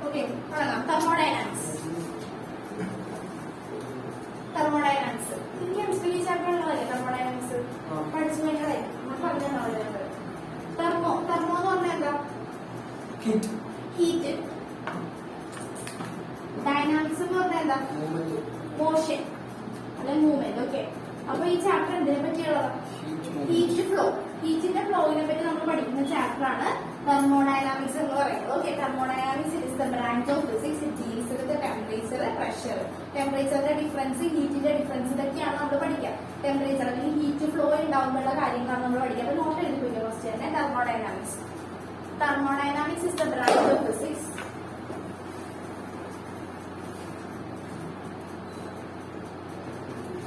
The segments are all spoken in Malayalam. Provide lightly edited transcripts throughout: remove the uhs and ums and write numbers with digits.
ഓക്കെ, തുടങ്ങാം. തെർമോഡൈനാമിക്സ്. തെർമോഡൈനാമിക്സ് കെമിസ്ട്രി ചാപ്റ്റർ ഉള്ളതല്ലേ തെർമോഡൈനാമിക്സ്? പഠിച്ചു കഴിഞ്ഞാൽ നമ്മൾ പറഞ്ഞത് തെർമോ തെർമോ എന്ന് പറഞ്ഞാൽ എന്താ? ഹീറ്റ്. ഡൈനാമിക്സ് എന്ന് പറഞ്ഞാൽ എന്താ? മോഷൻ അല്ലെ മൂവ്മെന്റ്. ഓക്കെ, അപ്പൊ ഈ ചാപ്റ്റർ എന്തിനെ പറ്റിയുള്ളത്? Heat flow. ഹീറ്റിന്റെ ഫ്ലോയിനെ പറ്റി നമ്മൾ പഠിക്കുന്ന ചാപ്റ്റർ ആണ് തെർമോഡൈനാമിക്സ് എന്ന് പറയുന്നത്. Okay, thermodynamics is the branch of physics. It deals with temperature, pressure. ടെമ്പറേച്ചറിന്റെ ഡിഫറൻസ്, ഹീറ്റിന്റെ ഡിഫറൻസ്, ഇതൊക്കെയാണ് നമ്മൾ പഠിക്കുക. ടെമ്പറേച്ചർ അല്ലെങ്കിൽ ഹീറ്റ് ഫ്ലോ ഉണ്ടാവുമ്പോഴുള്ള കാര്യങ്ങളാണ് നമ്മൾ പഠിക്കുക. അപ്പൊ നോട്ട് എഴുതിപ്പിക്കുക ഫസ്റ്റ് തന്നെ thermodynamics. Thermodynamics is the branch of physics.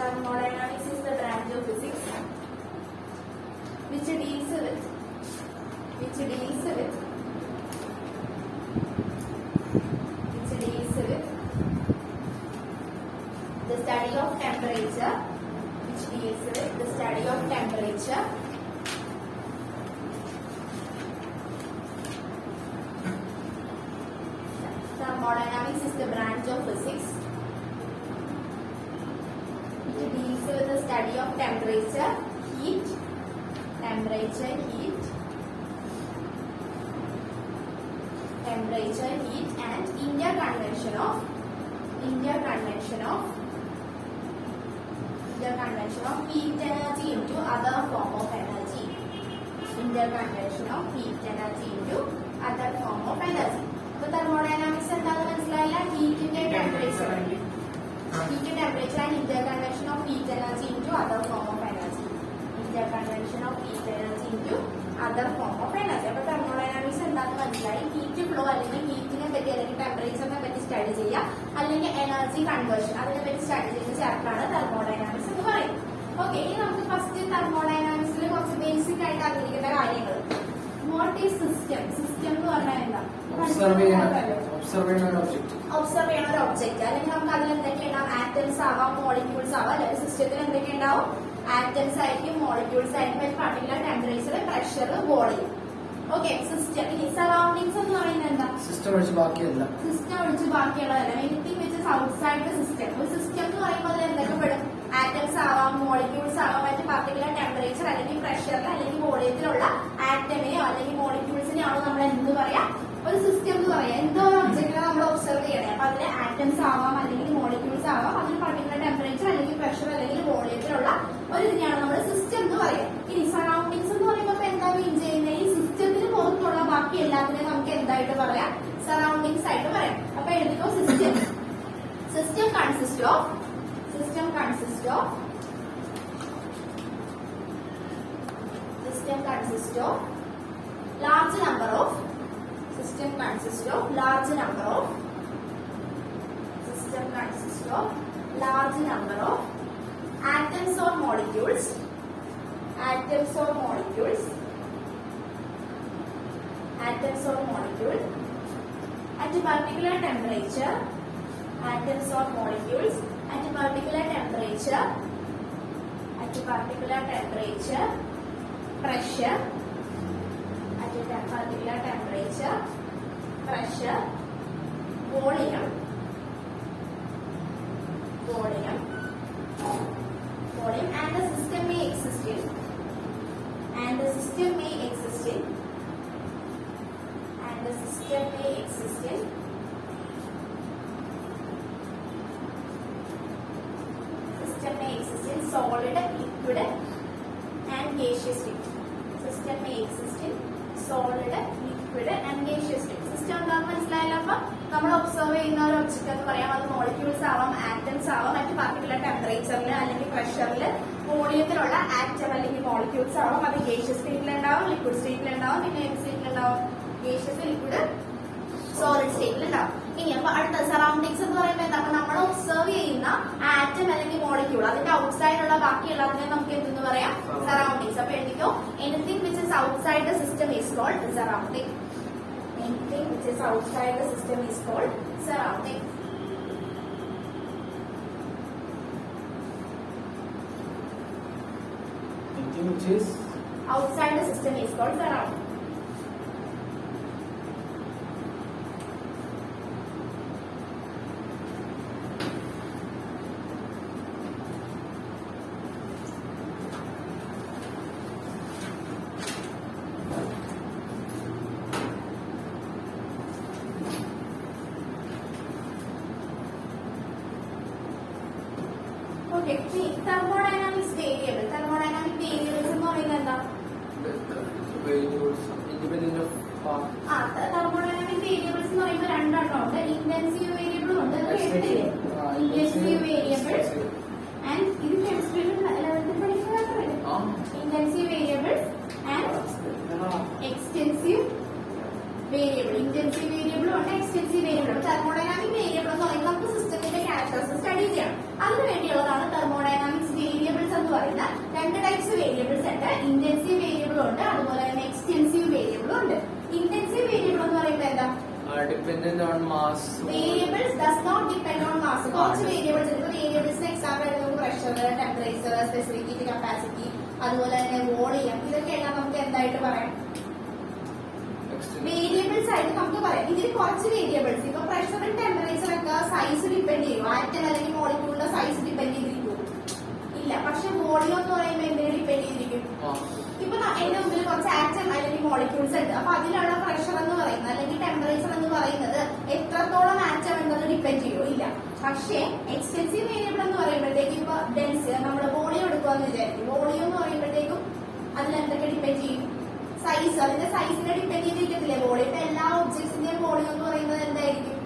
Thermodynamics is the branch of physics which deals with the study of temperature, Thermodynamics is the branch of physics which deals with the study of temperature, heat, and interconvection of heat energy into other form of energy. So thermodynamics എന്താണെന്ന് മനസ്സിലായില്ല? ഹീറ്റിന്റെ temperature and interconvection of heat energy into other form of energy. അപ്പൊ തെർമോഡൈനാമിക്സ് എന്താണെന്ന് മനസ്സിലായി? ഹീറ്റ് ഫ്ലോ അല്ലെങ്കിൽ ഹീറ്റിനെ പറ്റി അല്ലെങ്കിൽ ടെമ്പറേച്ചറിനെ പറ്റി സ്റ്റഡി ചെയ്യുക, അല്ലെങ്കിൽ എനർജി കൺവേർഷൻ അതിനെ പറ്റി സ്റ്റഡി ചെയ്യുന്ന ചാപ്റ്റർ ആണ് തെർമോഡൈനാമിക്സ് എന്ന് പറയും. ഓക്കെ, ഇനി നമുക്ക് ഫസ്റ്റ് തെർമോഡൈനാമിക്സിൽ കുറച്ച് ബേസിക് ആയിട്ട് അറിഞ്ഞിരിക്കേണ്ട കാര്യങ്ങൾ. What is system? സിസ്റ്റം എന്ന് പറഞ്ഞാൽ എന്താ? ഒബ്സർവ് ചെയ്യണ ഒരു ഒബ്ജക്ട്. അല്ലെങ്കിൽ നമുക്ക് അതിൽ എന്തൊക്കെ ഉണ്ടാവും? ആറ്റംസ് ആവാം, മോളിക്യൂൾസ് ആവാം. അല്ലെ, സിസ്റ്റത്തിൽ എന്തൊക്കെ ഉണ്ടാവും? ആറ്റംസ് ആയിരിക്കും, മോളിക്യൂൾസ് ആയിരിക്കും, particular temperature, pressure, volume. Okay, system. ഇനി സറൗണ്ടിങ്സ് എന്ന് പറയുന്നത് എന്താ? സിസ്റ്റം ഒഴിച്ച് ബാക്കിയുള്ളതല്ല. Anything which is outside the system. ഒരു സിസ്റ്റം എന്ന് പറയുമ്പോൾ അതിൽ എന്തൊക്കെ പെടും? ആറ്റംസ് ആവാം, മോളിക്യൂൾസ് ആവാം, മറ്റ് പർട്ടിക്കുലർ ടെമ്പറേച്ചർ അല്ലെങ്കിൽ പ്രഷറിൽ അല്ലെങ്കിൽ വോളിയത്തിലുള്ള ആറ്റമിനെയോ അല്ലെങ്കിൽ മോളിക്യൂൾസിനെയോ ആണ് നമ്മൾ എന്ത് പറയാം? ഒരു സിസ്റ്റം എന്ന് പറയാം. എന്തോ ഒരു ഒബ്ജക്റ്റിനെ നമ്മൾ ഒബ്സർവ് ചെയ്യണേ. അപ്പൊ അതിൽ ആറ്റംസ് ആവാം അല്ലെങ്കിൽ മോളിക്യൂൾസ് ആവാം, അതിന് പർട്ടിക്കുലർ ടെമ്പറേച്ചർ അല്ലെങ്കിൽ പ്രഷർ അല്ലെങ്കിൽ വോളിയത്തിലുള്ള ഒരു ഇതിനെയാണ് നമ്മൾ സിസ്റ്റം എന്ന് പറയാം. ഇനി സറൗണ്ടിങ്സ് എന്ന് പറയുമ്പോൾ എന്താ മീൻ ചെയ്യുന്നത്? ഈ സിസ്റ്റത്തിന് പുറത്തുള്ള ബാക്കി എല്ലാത്തിനെയും നമുക്ക് എന്തായിട്ട് പറയാം? സറൗണ്ടിങ്സ് ആയിട്ട് പറയാം. അപ്പൊ എഴുതിക്കോ system. System consist of large number of atoms or molecules at a particular temperature, pressure, volume, and the system may exist in solid, liquid, and gaseous state. System എന്താണെന്ന് മനസ്സിലായല്ലോ? അപ്പൊ നമ്മൾ ഒബ്സർവ് ചെയ്യുന്ന ഒരു ഒബ്ജക്ട് എന്ന് പറയാം. അത് മോളിക്യൂൾസ് ആവാം, ആറ്റംസ് ആവാം, മറ്റ് പർട്ടിക്കുലർ ടെമ്പറേച്ചറിൽ അല്ലെങ്കിൽ പ്രഷറിൽ വോളിയത്തിലുള്ള ആറ്റം അല്ലെങ്കിൽ മോളിക്യൂൾസ് ആവാം. അത് ഗേഷ്യസ് സ്റ്റേറ്റിലുണ്ടാവും, ലിക്വിഡ് സ്റ്റേറ്റിലുണ്ടാവും, പിന്നെ ഏത് സ്റ്റേറ്റിലുണ്ടാവും? ഗേഷ്യസ്, ലിക്വിഡ്, സോളിഡ് സ്റ്റേറ്റിലുണ്ടാവും. ഇനി അപ്പൊ അടുത്ത സറൗണ്ടിങ്സ് എന്ന് പറയുമ്പോൾ എന്താ? നമ്മൾ ഒബ്സർവ് ചെയ്യുന്ന ആറ്റം അല്ലെങ്കിൽ മോളിക്യൂൾ അതിന്റെ ഔട്ട്സൈഡിലുള്ള ബാക്കിയുള്ളതിനെ നമുക്ക് എന്തെന്ന് പറയാം? സറൗണ്ടിങ്സ്. അപ്പൊ എഴുതിക്കോ, anything which is outside the system is called surrounding. Anything which is outside the system is called surrounding. Anything which is outside the system is called surrounding. Okay, thermodynamics variable. Thermodynamic variables എന്ന് പറയുന്നത് എന്താ? തെർമോഡൈനാമിക് വേരിയബിൾസ് എന്ന് പറയുമ്പോൾ രണ്ടെണ്ണം ഉണ്ട്. ഇന്റൻസീവ് വേരിയബിളും ഉണ്ട്. കേട്ടിട്ടില്ലേ? ഇന്റൻസീവ് വേരിയബിൾ ആൻഡ് ഇത് കെമിസ്ട്രിയിൽ 11th പഠിക്കുന്നതാണ്. Intensive variables and extensive variable. Intensive വേരിയബിളും ഉണ്ട്, എക്സ്റ്റെൻസീവ് വേരിയബിളും. തെർമോഡൈനാമിക് വേരിയബിൾ എന്ന് പറയുമ്പോൾ നമുക്ക് സിസ്റ്റത്തിന്റെ ക്യാരക്ടേഴ്സ് സ്റ്റഡി ചെയ്യണം. അതിനു വേണ്ടിയുള്ളതാണ് തെർമോഡൈനാമിക്സ് വേരിയബിൾസ് എന്ന് പറയുന്ന രണ്ട് ടൈപ്സ് വേരിയബിൾസ് ഉണ്ട്. ഇന്റൻസീവ് വേരിയബിളും ഉണ്ട്, അതുപോലെ തന്നെ എക്സ്റ്റെൻസീവ് വേരിയബിളും ഉണ്ട്. ഇന്റൻസീവ് വേരിയബിൾ എന്ന് പറയുമ്പോൾ എന്താ? Dependent on mass. Variables does not depend on mass. കുറച്ച് വേരിയബിൾസ് ഉണ്ട്. വേരിയബിൾസിന് എക്സാമ്പിൾ ആയിട്ട് നമുക്ക് pressure, temperature, specific heat capacity, അതുപോലെ തന്നെ വോളിയം, ഇതൊക്കെയെല്ലാം നമുക്ക് എന്തായിട്ട് പറയാം? വേരിയബിൾസ് ആയിട്ട് നമുക്ക് പറയാം. ഇതിൽ കുറച്ച് വേരിയബിൾസ്, ഇപ്പൊ പ്രഷറും ടെമ്പറേച്ചർ ഒക്കെ സൈസ് ഡിപ്പെൻഡ് ചെയ്യും. ആറ്റം അല്ലെങ്കിൽ മോളിക്യൂളിന്റെ സൈസ് ഡിപ്പെൻഡ് ചെയ്തിരിക്കും? ഇല്ല. പക്ഷെ വോളിയം എന്ന് പറയുമ്പോൾ എന്തിനെ ഡിപ്പെൻഡ് ചെയ്തിരിക്കും? ഇപ്പൊ എന്റെ മുമ്പിൽ കുറച്ച് ആറ്റം അല്ലെങ്കിൽ മോളിക്യൂൾസ് ഉണ്ട്. അപ്പൊ അതിലുള്ള പ്രഷർ എന്ന് പറയുന്നത് അല്ലെങ്കിൽ ടെമ്പറേച്ചർ എന്ന് പറയുന്നത് എത്രത്തോളം ആറ്റം എന്നത് ഡിപ്പെൻഡ് ചെയ്യോ? ഇല്ല. പക്ഷേ എക്സ്റ്റെൻസീവ് വേരിയബിൾ എന്ന് പറയുമ്പോഴത്തേക്കും ഇപ്പൊ ഡെൻസ്, നമ്മൾ വോളിയം എടുക്കുമെന്ന് വിചാരിക്കും. വോളിയം എന്ന് പറയുമ്പോഴത്തേക്കും അതിലെന്തൊക്കെ ഡിപ്പെൻഡ് ചെയ്യും? സൈസ്, അതിന്റെ സൈസിനെ ഡിപ്പെൻഡ് ചെയ്തിരിക്കത്തില്ലേ വോളിയം? ഇപ്പൊ എല്ലാ ഒബ്ജക്ട്സിന്റെയും വോളിയം എന്ന് പറയുന്നത് എന്തായിരിക്കും?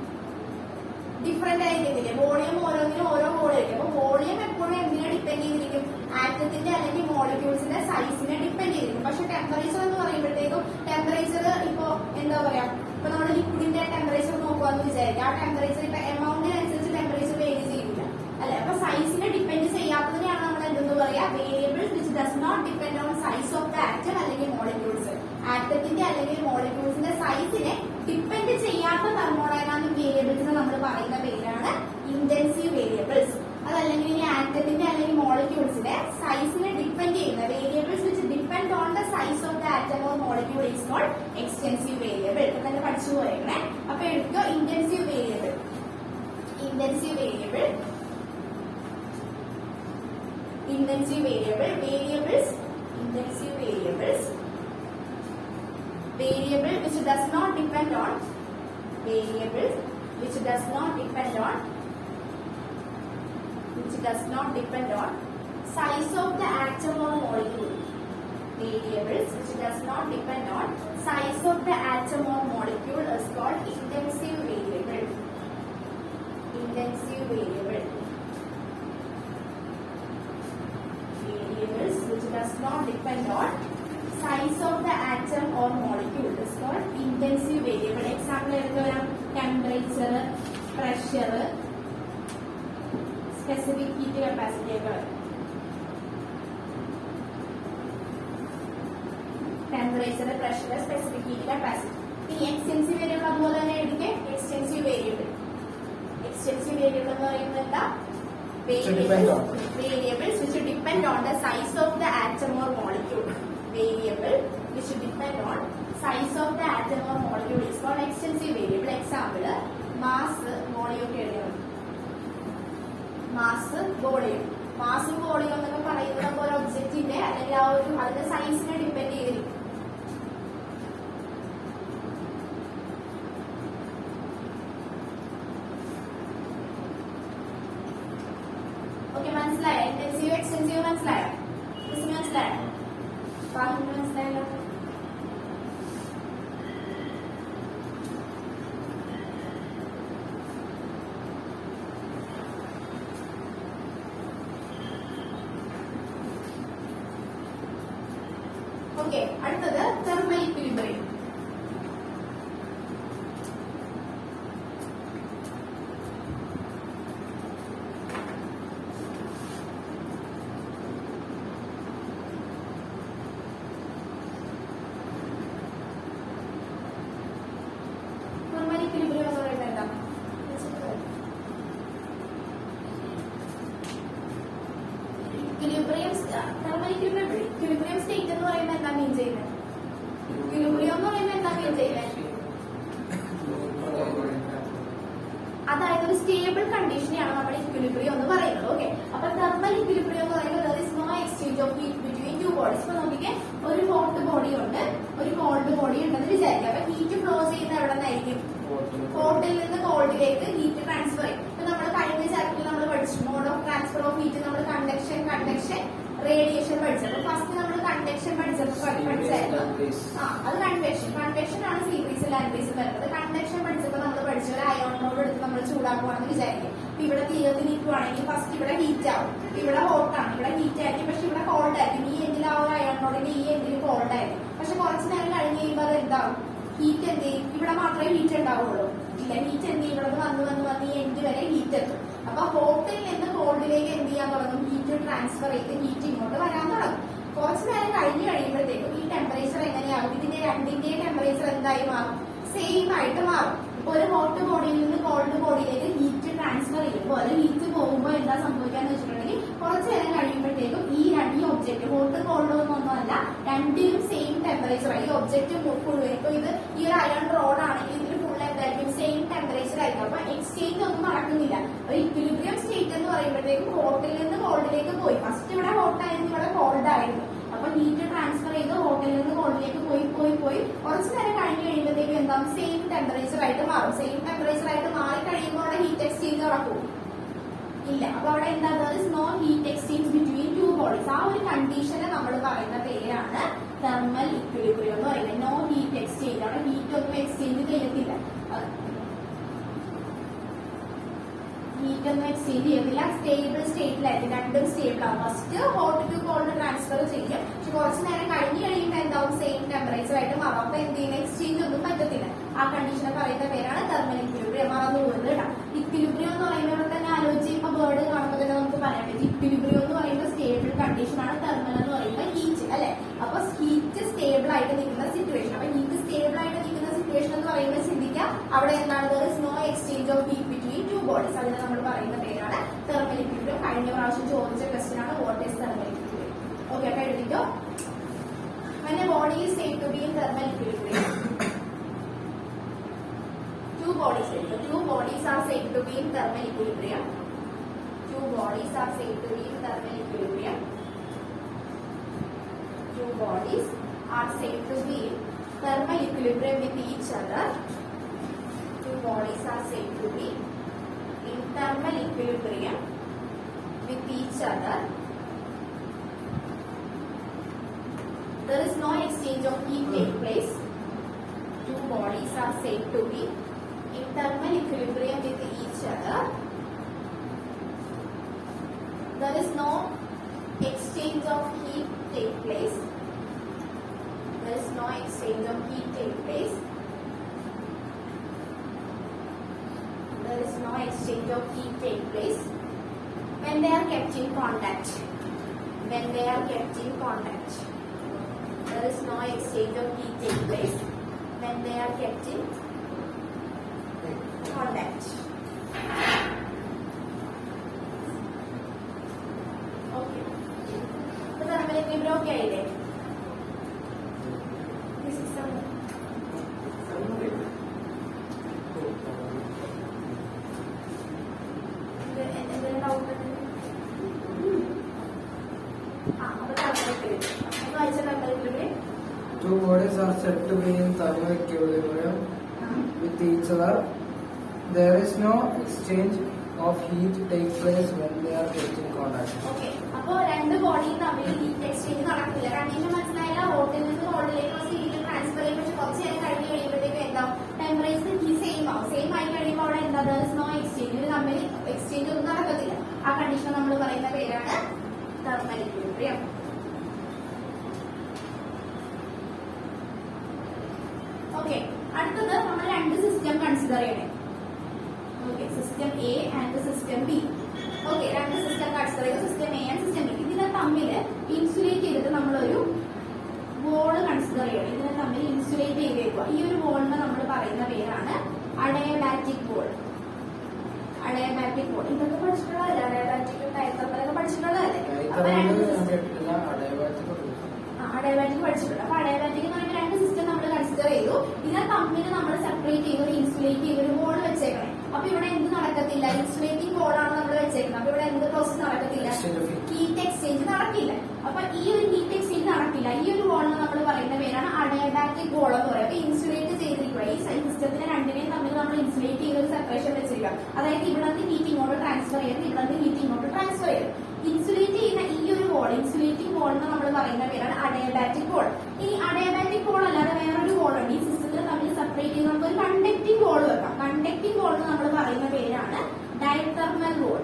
ഡിഫറെന്റ് ആയിരിക്കത്തില്ലേ? വോളിയം ഓരോന്നിനും ഓരോ വോളിയം. അപ്പൊ വോളിയം എപ്പോഴും എന്തിനെ ഡിപ്പെൻഡ് ചെയ്തിരിക്കും? ആറ്റത്തിന്റെ അല്ലെങ്കിൽ മോളിക്യൂൾസിന്റെ സൈസിനെ ഡിപ്പെൻഡ് ചെയ്തിരിക്കും. പക്ഷെ ടെമ്പറേച്ചർ എന്ന് പറയുമ്പോഴത്തേക്കും ടെമ്പറേച്ചർ ഇപ്പൊ എന്താ പറയാ, ഇപ്പൊ നമ്മൾ ലിക്വിഡിന്റെ ടെമ്പറേച്ചർ നോക്കുവാന്ന് വിചാരിക്കും. ആ ടെമ്പറേച്ചർ ഇപ്പൊ എമൗണ്ടിനനുസരിച്ച് ടെമ്പറേച്ചർ വേരി ചെയ്യില്ല അല്ലെ? അപ്പൊ സൈസിനെ ഡിപ്പെൻഡ് ചെയ്യാത്തതിനെയാണ് നമ്മൾ എന്തെന്ന് പറയാ? Variables which does not depend on size of the atom അല്ലെങ്കിൽ മോളിക്യൂൾസ്. ആറ്റത്തിന്റെ അല്ലെങ്കിൽ മോളിക്യൂൾസിന്റെ സൈസിനെ ഡിപ്പെൻഡ് ചെയ്യാത്ത തെർമോഡൈനാമിക് വേരിയബിൾസിനെ നമ്മൾ പറയുന്ന പേരാണ് ഇന്റൻസീവ് വേരിയബിൾസ്. അതല്ലെങ്കിൽ ഇനി ആറ്റത്തിന്റെ അല്ലെങ്കിൽ മോളിക്യൂൾസിന്റെ സൈസിനെ ഡിപ്പെൻഡ് ചെയ്യുന്ന variables which depend on the size of the atom or molecule is called extensive variable. ഇപ്പൊ തന്നെ പഠിച്ചു പോയേക്കണേ. അപ്പൊ എടുക്കുക intensive variable. Intensive variable variables variable which does not depend on size of the atom or molecule. Variables which does not depend on size of the atom or molecule is called intensive variable. Variables which does not depend on size of the atom or molecule is called intensive variable. Example എടുക്കാം, temperature, pressure, specific heat capacity ഒക്കെ. Temperature, pressure, specific heat capacity. ഇനി എക്സ്റ്റെൻസീവ് വേരിയബിൾ അതുപോലെ തന്നെ എടുക്കേ. എക്സ്റ്റെൻസീവ് വേരിയബിൾ എന്ന് പറയുന്നത് എന്താ? Variables which depend on the size of the atom or molecule. Variable which depend on size of the atom or molecule is called extensive variable. Example, mass, volume ഒക്കെ എഴുതണം. Mass, volume. മാസും വോളിയം എന്നൊക്കെ പറയുന്നത് ഒരു ഒബ്ജക്റ്റിന്റെ അല്ലെങ്കിൽ ആ ഒരു അതിന്റെ സൈസിനെ ഡിപ്പെൻഡ് ചെയ്തിരിക്കും. മനസ്സിലായോ? ഇന്റൻസീവ് എക്സ്റ്റെൻസീവ് മനസ്സിലായോ? മനസ്സിലായോ? മനസ്സിലായല്ലോ. ഓക്കെ, അടുത്തത് തെർമൽ ഇക്വിലിബ്രിയം. ഇക്വിലിബ്രിയം സ്റ്റേറ്റ് എന്ന് പറയുമ്പോൾ എന്താ മീൻ ചെയ്യുന്നത്? ഇക്വിലിബ്രിയം എന്ന് പറയുമ്പോൾ എന്താ മീൻ ചെയ്യുന്നത്? അതായത് ഒരു സ്റ്റേബിൾ കണ്ടീഷനെയാണ് നമ്മൾ ഇക്വിലിബ്രിയം എന്ന് പറയുന്നത്. ഓക്കെ, അപ്പൊ തെർമൽ ഇക്വിലിബ്രിയം എന്ന് പറയുന്നത് there is no exchange of heat between two bodies. ഇപ്പൊ നോക്കിക്കേ, ഒരു ഹോട്ട് ബോഡി ഉണ്ട്, ഒരു കോൾഡ് ബോഡി ഉണ്ടെന്ന് വിചാരിക്കുക. അപ്പൊ ഹീറ്റ് ഫ്ലോ ചെയ്യുന്ന എവിടെ നിന്നായിരിക്കും? ഹോട്ടിൽ നിന്ന് കോൾഡിലേക്ക് ഹീറ്റ് ട്രാൻസ്ഫർ ചെയ്യും. ഇപ്പൊ നമ്മൾ കഴിഞ്ഞ ചാപ്റ്ററിൽ നമ്മൾ പഠിച്ചു mode of transfer of heat നമ്മൾ റേഡിയേഷൻ പഠിച്ചത്. ഫസ്റ്റ് നമ്മൾ കണ്ടക്ഷൻ പഠിച്ചായിരുന്നു. അത് കൺവെക്ഷൻ ആണ് സീരീസ് ലാൻഡ്രീസ് വരുന്നത്. കണ്ടക്ഷൻ പഠിച്ചപ്പോൾ നമ്മൾ പഠിച്ച ഒരു അയോൺ റോഡ് എടുത്ത് നമ്മൾ ചൂടാക്കുവാണെന്ന് വിചാരിക്കും. ഇവിടെ തീർത്ത് നിൽക്കുവാണെങ്കിൽ ഫസ്റ്റ് ഇവിടെ ഹീറ്റ് ആവും, ഇവിടെ ഹോട്ടാണ്, ഇവിടെ ഹീറ്റ് ആയിരിക്കും, പക്ഷെ ഇവിടെ കോൾഡ് ആയിരിക്കും. ഈ എൻഡിൽ ആ ഒരു അയോൺ റോഡിന്റെ ഈ എൻഡിൽ കോൾഡ് ആയിരിക്കും. പക്ഷെ കുറച്ച് നേരം കഴിഞ്ഞ് കഴിയുമ്പോൾ അത് എന്താവും, ഹീറ്റ് എന്ത് ചെയ്യും, ഇവിടെ മാത്രമേ ഹീറ്റ് ഉണ്ടാവുള്ളൂ. ഇല്ല, ഹീറ്റ് എന്ത് ചെയ്യും, ഇവിടെ വന്ന് ഈ എൻഡ് വരെ ഹീറ്റ് എത്തും. അപ്പൊ ഹോട്ടിൽ നിന്ന് കോൾഡിലേക്ക് എന്ത് ചെയ്യാൻ തുടങ്ങും, ഹീറ്റ് ട്രാൻസ്ഫർ ചെയ്ത് ഹീറ്റ് ഇങ്ങോട്ട് വരാൻ തുടങ്ങും. കുറച്ച് നേരം കഴിഞ്ഞ് കഴിയുമ്പോഴത്തേക്കും ഈ ടെമ്പറേച്ചർ എങ്ങനെയാകും, ഇതിന്റെ രണ്ടിന്റെയും ടെമ്പറേച്ചർ എന്തായി മാറും, സെയിം ആയിട്ട് മാറും. ഇപ്പൊ ഒരു ഹോട്ട് ബോഡിയിൽ നിന്ന് കോൾഡ് ബോഡിയിലേക്ക് ഹീറ്റ് ട്രാൻസ്ഫർ ചെയ്യുമ്പോൾ അത് ഹീറ്റ് പോകുമ്പോൾ എന്താ സംഭവിക്കാന്ന് വെച്ചിട്ടുണ്ടെങ്കിൽ കുറച്ച് നേരം കഴിയുമ്പോഴത്തേക്കും ഈ ഒബ്ജക്റ്റ് ഹോട്ട് കോൾഡ് ഒന്നൊന്നുമല്ല, രണ്ടിലും സെയിം ടെമ്പറേച്ചർ. ഈ ഒബ്ജക്റ്റ് മുഴുവൻ ഇപ്പൊ ഇത് ഈ ഒരു അയൺ റോഡ് ആണെങ്കിൽ ഇതിൽ ഫുൾ എന്തായിരിക്കും, സെയിം ടെമ്പറേച്ചർ ആയിരിക്കും. അപ്പൊ എക്സ്ചേഞ്ച് ഒന്നും നടക്കുന്നില്ല. ഒരു ഇക്വിലിബ്രിയം സ്റ്റേറ്റ് എന്ന് പറയുമ്പോഴത്തേക്കും ഹോട്ടിൽ നിന്ന് കോൾഡിലേക്ക് പോയി. ഫസ്റ്റ് ഇവിടെ ഹോട്ടായിരുന്നു, ഇവിടെ കോൾഡ് ആയിരുന്നു. അപ്പൊ ഹീറ്റ് ട്രാൻസ്ഫർ ചെയ്ത് ഹോട്ടിൽ നിന്ന് കോൾഡിലേക്ക് പോയി കുറച്ച് നേരം കഴിഞ്ഞ് കഴിയുമ്പോഴത്തേക്കും എന്താവും, സെയിം ടെമ്പറേച്ചർ ആയിട്ട് മാറും. സെയിം ടെമ്പറേച്ചർ ആയിട്ട് മാറി കഴിയുമ്പോൾ അവിടെ ഹീറ്റ് എക്സ്ചേഞ്ച് നടക്കും ഇല്ല. അപ്പൊ അവിടെ എന്താ, no heat exchange between two bodies. ആ ഒരു കണ്ടീഷനെ നമ്മൾ പറയുന്ന പേരാണ് തെർമൽ ഇക്വിലിബ്രിയം എന്ന് പറയുന്നത്. നോ ഹീറ്റ് എക്സ്ചേഞ്ച്, അവിടെ ഹീറ്റ് ഒന്നും എക്സ്ചേഞ്ച് ചെയ്യത്തില്ല, ഹീറ്റ് ഒന്നും എക്സ്ചേഞ്ച് ചെയ്യത്തില്ല. സ്റ്റേബിൾ സ്റ്റേറ്റിലായിരിക്കും, രണ്ടും സ്റ്റേബിൾ ആവും. First hot to cold transfer ചെയ്യും, പക്ഷെ കുറച്ച് നേരം കഴിഞ്ഞ് കഴിയുമ്പോൾ എന്താവും, സെയിം ടെമ്പറേച്ചർ ആയിട്ട് മാറും. അപ്പൊ എന്ത് ചെയ്യുന്ന, എക്സ്ചേഞ്ച് ഒന്നും പറ്റത്തില്ല. ആ കണ്ടീഷനെ പറയുന്ന പേരാണ് തെർമൽ ഇക്വിലിബ്രിയം. മറന്നു പോകുന്നത് കേട്ടോ. ഇക്വിലിബ്രിയം എന്ന് പറയുമ്പോൾ തന്നെ ആലോചിച്ച് ഇപ്പൊ വേർഡ് കാണുമ്പോൾ തന്നെ നമുക്ക് പറയാൻ പറ്റും. ഇക്വിലിബ്രിയം എന്ന് പറയുമ്പോൾ സ്റ്റേബിൾ കണ്ടീഷൻ ആണ്, തെർമൽ എന്ന് പറയുമ്പോൾ ഹീറ്റ് അല്ലെ. അപ്പൊ ഹീറ്റ് സ്റ്റേബിൾ ആയിട്ട് നിൽക്കുന്ന സിറ്റുവേഷൻ. അപ്പൊ ഹീറ്റ് സ്റ്റേബിൾ ആയിട്ട് നിൽക്കുന്ന സിറ്റുവേഷൻ എന്ന് പറയുമ്പോൾ ചിന്തിക്കുക, അവിടെ എന്താണ്, no exchange of heat between two bodies. അതിന് നമ്മൾ പറയുന്ന പേരാണ് തെർമൽ ഇക്വിലിബ്രിയം. കഴിഞ്ഞ പ്രാവശ്യം ചോദിച്ച ക്വസ്റ്റ്യൻ ആണ്, what is thermal equilibrium. Okay, അപ്പൊ എഴുതിക്കോ. When a body is said to be in thermal equilibrium, two bodies are said to be in thermal equilibrium. Two bodies are said to be in thermal equilibrium. Two bodies are said to be in thermal equilibrium with each other. Two bodies are said to be in thermal equilibrium with each other. There is no exchange of heat take place. Two bodies are said to be in thermal equilibrium with each other. There is no exchange of heat take place. There is no exchange of heat take place. There is no exchange of heat take place when they are kept in contact. When they are kept in contact. There is no exchange of heat take place when they are kept in contact. Okay. So thermal equilibrium okay ആയില്ലേ? This is some. എന്തെങ്കിലും ഡൗട്ട് ഉണ്ടെങ്കിൽ അപ്പൊ thermal equilibrium. ഒന്ന് വായിച്ച thermal equilibrium. Two bodies are said to be in thermal equilibrium with each other. There is no exchange of heat take place when they are kept in contact. Okay. അപ്പോൾ രണ്ട് ബോഡിയും തമ്മിൽ ഹീറ്റ് എക്സ്ചേഞ്ച് നടക്കില്ല. കണ്ടീഷൻ മനസ്സിലായില്ല. ഹോട്ടിൽ നിന്ന് കോൾഡിലേക്ക് ഹീറ്റ് ട്രാൻസ്ഫർ ചെയ്യും, പക്ഷെ കുറച്ച് നേരം കഴിഞ്ഞ് കഴിയുമ്പോഴത്തേക്ക് എന്താവും, ടെമ്പറേച്ചർ സെയിം ആവും. സെയിം ആയി കഴിയുമ്പോൾ അവിടെ എന്താ, there is no exchange. ഇത് തമ്മിൽ എക്സ്ചേഞ്ച് ഒന്നും നടക്കത്തില്ല. ആ കണ്ടീഷൻ നമ്മൾ പറയുന്ന പേരാണ് തെർമൽ ഇക്വിലിബ്രിയം. ഓക്കെ, അടുത്തത് നമ്മൾ രണ്ട് സിസ്റ്റം കൺസിഡർ ചെയ്യണേ. Okay, system A and system B. Okay, രണ്ട് സിസ്റ്റം കൺസിഡർ ചെയ്ത് system A and system B. ഇതിനെ തമ്മിൽ ഇൻസുലേറ്റ് ചെയ്തിട്ട് നമ്മളൊരു വോള് കൺസിഡർ ചെയ്യണം. ഇതിനെ തമ്മിൽ ഇൻസുലേറ്റ് ചെയ്തേക്കുക. ഈ ഒരു വോളിനെ നമ്മൾ പറയുന്ന പേരാണ് അഡയബാറ്റിക് വോൾ. അഡയബാറ്റിക് വോൾ ഇതൊക്കെ പഠിച്ചിട്ടുള്ളതല്ലേ? അഡയബാറ്റിക് ടൈത്തപ്പലൊക്കെ പഠിച്ചിട്ടുള്ളതല്ലേ? അഡയബാറ്റിക് പഠിച്ചിട്ടുണ്ട്. അപ്പൊ അഡയബാറ്റിക് എന്ന് പറയുമ്പോൾ രണ്ട് സിസ്റ്റം നമ്മൾ കൺസിഡർ ചെയ്തു. ഇതിനെ തമ്മിൽ നമ്മൾ സെപ്പറേറ്റ് ചെയ്ത് ഒരു ഇൻസുലേറ്റ് ചെയ്ത് ഒരു വോൾ വെച്ചേക്കണേ. അപ്പൊ ഇവിടെ എന്ത് നടക്കത്തില്ല, ഇൻസുലേറ്റിംഗ് വോളാണ് നമ്മൾ വെച്ചേക്കുന്നത്. അപ്പൊ ഇവിടെ എന്ത് പ്രോസസ് നടക്കത്തില്ല, ഹീറ്റ് എക്സ്ചേഞ്ച് നടക്കില്ല. അപ്പൊ ഈ ഒരു ഹീറ്റ് എക്സ്ചേഞ്ച് നടക്കില്ല. ഈ ഒരു വോളിന് നമ്മൾ പറയുന്ന പേരാണ് അഡയബാറ്റിക് വോൾ എന്ന് പറയുന്നത്. അപ്പൊ ഇൻസുലേറ്റ് ചെയ്തിരിക്കുക. ഈ സിസ്റ്റത്തിന് രണ്ടിനെയും തമ്മിൽ നമ്മൾ ഇൻസുലേറ്റ് ചെയ്ത് ഒരു സെപ്പറേഷൻ വെച്ചിരിക്കുക. അതായത് ഇവിടെ നിന്ന് ഹീറ്റ് ഇങ്ങോട്ട് ട്രാൻസ്ഫർ ചെയ്ത്, ഇവിടെ നിന്ന് ഹീറ്റ് ഇങ്ങോട്ട് ട്രാൻസ്ഫർ ചെയ്ത്. ഇൻസുലേറ്റ് ചെയ്യുന്ന ഈ ഒരു വോൾ, ഇൻസുലേറ്റിംഗ് വോൾ എന്ന് നമ്മൾ പറയുന്ന പേരാണ് അഡയബാറ്റിക് വോൾ. ഇനി അഡയബാറ്റിക് വോൾ അല്ലാതെ വേറൊരു വോൾ ഉണ്ട്. ഈ സിസ്റ്റത്തിൽ തമ്മിൽ സെപ്പറേറ്റ് ചെയ്ത് നമുക്ക് ഒരു കണ്ടക്ടിംഗ് വോൾ വെക്കാം. കണ്ടക്ടിംഗ് വോൾ എന്ന് നമ്മൾ പറയുന്ന പേരാണ് ഡയതെർമൽ വോൾ.